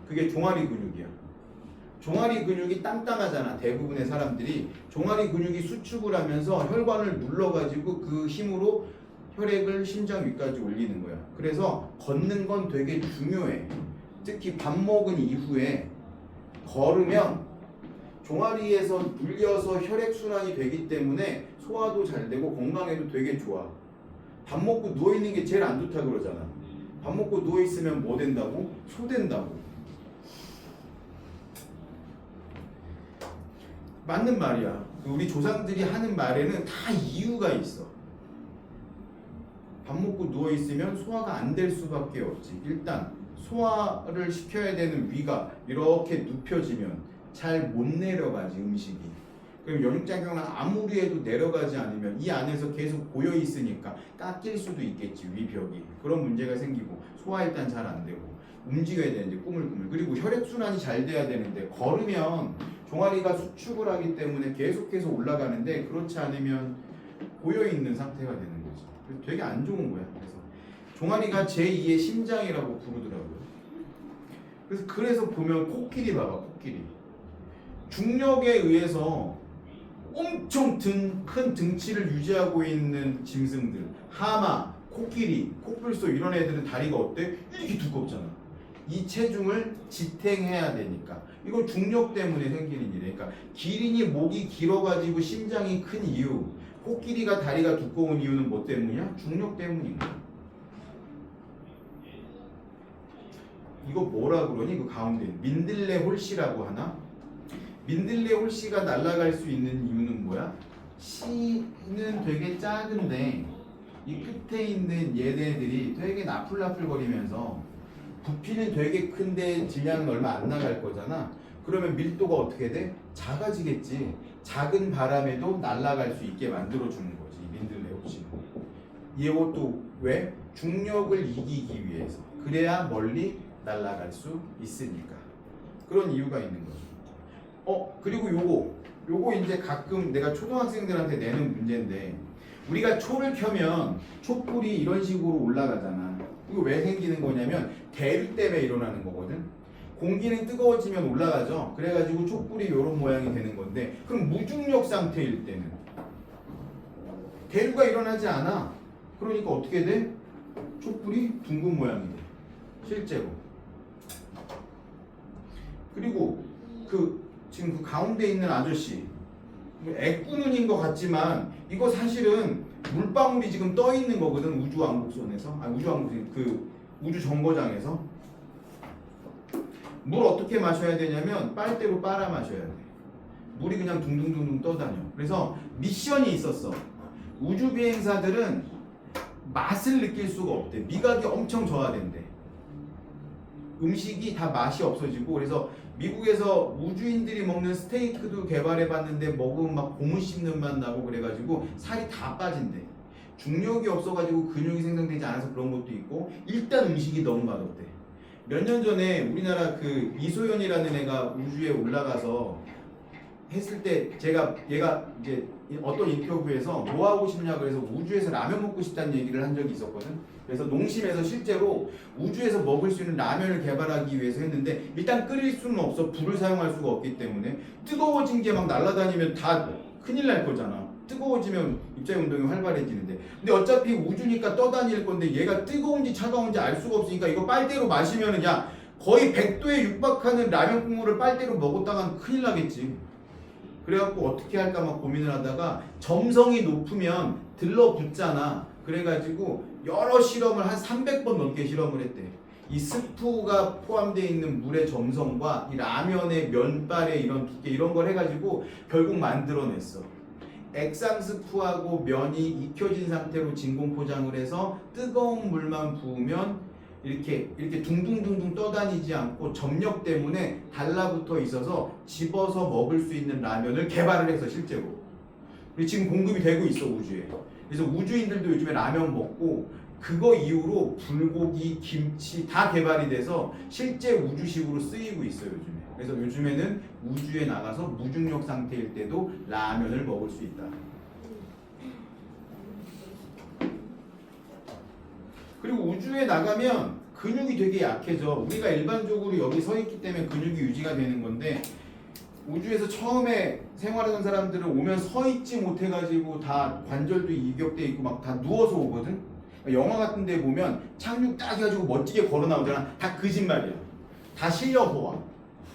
A: 그게 종아리 근육이야. 종아리 근육이 땅땅하잖아. 대부분의 사람들이 종아리 근육이 수축을 하면서 혈관을 눌러가지고 그 힘으로 혈액을 심장 위까지 올리는 거야. 그래서 걷는 건 되게 중요해. 특히 밥 먹은 이후에 걸으면 종아리에서 눌려서 혈액 순환이 되기 때문에 소화도 잘 되고 건강에도 되게 좋아. 밥 먹고 누워 있는 게 제일 안 좋다 그러잖아. 밥 먹고 누워 있으면 뭐 된다고? 소 된다고. 맞는 말이야. 우리 조상들이 하는 말에는 다 이유가 있어. 밥 먹고 누워 있으면 소화가 안 될 수밖에 없지. 일단 소화를 시켜야 되는 위가 이렇게 눕혀지면 잘 못 내려가지 음식이. 그럼 연육작용을 아무리 해도 내려가지 않으면 이 안에서 계속 고여 있으니까 깎일 수도 있겠지. 위벽이. 그런 문제가 생기고 소화 일단 잘 안 되고 움직여야 되는데 꾸물꾸물. 그리고 혈액순환이 잘 돼야 되는데 걸으면 종아리가 수축을 하기 때문에 계속해서 올라가는데 그렇지 않으면 고여 있는 상태가 되는 거지. 그래서 되게 안 좋은 거야. 그래서 종아리가 제2의 심장이라고 부르더라고요. 그래서 보면 코끼리 봐봐. 코끼리. 중력에 의해서 엄청 큰 등치를 유지하고 있는 짐승들, 하마, 코끼리, 코뿔소 이런 애들은 다리가 어때? 이렇게 두껍잖아. 이 체중을 지탱해야 되니까. 이거 중력 때문에 생기는 일이에요. 그러니까 기린이 목이 길어가지고 심장이 큰 이유, 코끼리가 다리가 두꺼운 이유는 뭐 때문이야? 중력 때문인 거야. 이거 뭐라 그러니? 그 가운데 민들레 홀씨라고 하나? 민들레 홀씨가 날아갈 수 있는 이유는 뭐야? 씨는 되게 작은데 이 끝에 있는 얘네들이 되게 나풀나풀거리면서 부피는 되게 큰데 질량은 얼마 안 나갈 거잖아. 그러면 밀도가 어떻게 돼? 작아지겠지. 작은 바람에도 날아갈 수 있게 만들어주는 거지. 민들레 홀씨는. 이것도 왜? 중력을 이기기 위해서. 그래야 멀리 날아갈 수 있으니까. 그런 이유가 있는 거죠. 그리고 요거 이제 가끔 내가 초등학생들한테 내는 문제인데 우리가 초를 켜면 촛불이 이런 식으로 올라가잖아. 이거 왜 생기는 거냐면 대류 때문에 일어나는 거거든. 공기는 뜨거워지면 올라가죠. 그래가지고 촛불이 이런 모양이 되는 건데 그럼 무중력 상태일 때는 대류가 일어나지 않아. 그러니까 어떻게 돼? 촛불이 둥근 모양이 돼. 실제로. 그리고 지금 그 가운데 있는 아저씨 애꾸눈인 것 같지만 이거 사실은 물방울이 지금 떠 있는 거거든. 우주왕복선에서 우주 정거장에서. 물 어떻게 마셔야 되냐면 빨대로 빨아 마셔야 돼. 물이 그냥 둥둥둥둥 떠다녀. 그래서 미션이 있었어. 우주 비행사들은 맛을 느낄 수가 없대. 미각이 엄청 저하된대. 음식이 다 맛이 없어지고. 그래서 미국에서 우주인들이 먹는 스테이크도 개발해봤는데 먹으면 막 고무 씹는 맛 나고 그래가지고 살이 다 빠진대. 중력이 없어가지고 근육이 생성되지 않아서 그런 것도 있고 일단 음식이 너무 맛없대. 몇 년 전에 우리나라 그 이소연이라는 애가 우주에 올라가서 했을 때 얘가 이제 어떤 인터뷰에서 뭐 하고 싶냐고 해서 우주에서 라면 먹고 싶다는 얘기를 한 적이 있었거든. 그래서 농심에서 실제로 우주에서 먹을 수 있는 라면을 개발하기 위해서 했는데 일단 끓일 수는 없어. 불을 사용할 수가 없기 때문에 뜨거워진 게 막 날아다니면 다 큰일 날 거잖아. 뜨거워지면 입자운동이 활발해지는데 근데 어차피 우주니까 떠다닐 건데 얘가 뜨거운지 차가운지 알 수가 없으니까 이거 빨대로 마시면은 야 거의 100도에 육박하는 라면 국물을 빨대로 먹었다간 큰일 나겠지. 그래갖고 어떻게 할까 막 고민을 하다가 점성이 높으면 들러붙잖아. 그래가지고 여러 실험을 한 300번 넘게 실험을 했대. 이 스프가 포함되어 있는 물의 점성과 이 라면의 면발의 이런 두께 이런 걸 해가지고 결국 만들어냈어. 액상 스프하고 면이 익혀진 상태로 진공 포장을 해서 뜨거운 물만 부으면 이렇게 둥둥둥둥 떠다니지 않고 점력 때문에 달라붙어 있어서 집어서 먹을 수 있는 라면을 개발을 해서 실제로 그리고 지금 공급이 되고 있어 우주에. 그래서 우주인들도 요즘에 라면 먹고 그거 이후로 불고기, 김치 다 개발이 돼서 실제 우주식으로 쓰이고 있어요 요즘에. 그래서 요즘에는 우주에 나가서 무중력 상태일 때도 라면을 먹을 수 있다. 그리고 우주에 나가면 근육이 되게 약해져. 우리가 일반적으로 여기 서 있기 때문에 근육이 유지가 되는 건데 우주에서 처음에 생활하던 사람들은 오면 서 있지 못해가지고 다 관절도 이격돼 있고 막 다 누워서 오거든. 영화 같은 데 보면 착륙 딱 해가지고 멋지게 걸어 나오잖아. 다 거짓말이야. 다 실력 호화.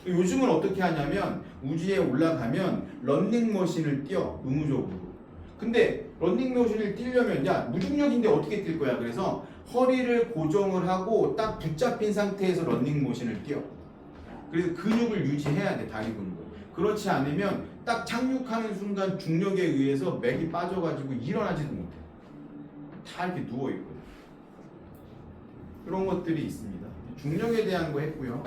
A: 요즘은 어떻게 하냐면 우주에 올라가면 런닝머신을 뛰어 의무적으로. 근데 런닝머신을 뛰려면 야 무중력인데 어떻게 뛸 거야? 그래서 허리를 고정을 하고 딱 붙잡힌 상태에서 런닝머신을 뛰어. 그래서 근육을 유지해야 돼, 다리 근육을. 그렇지 않으면 딱 착륙하는 순간 중력에 의해서 맥이 빠져가지고 일어나지도 못해. 다 이렇게 누워있거든. 그런 것들이 있습니다. 중력에 대한 거 했고요.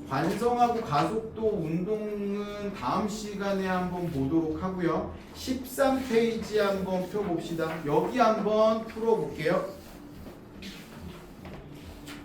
A: 관성하고 가속도 운동은 다음 시간에 한번 보도록 하고요. 13페이지 한번 펴봅시다. 여기 한번 풀어볼게요.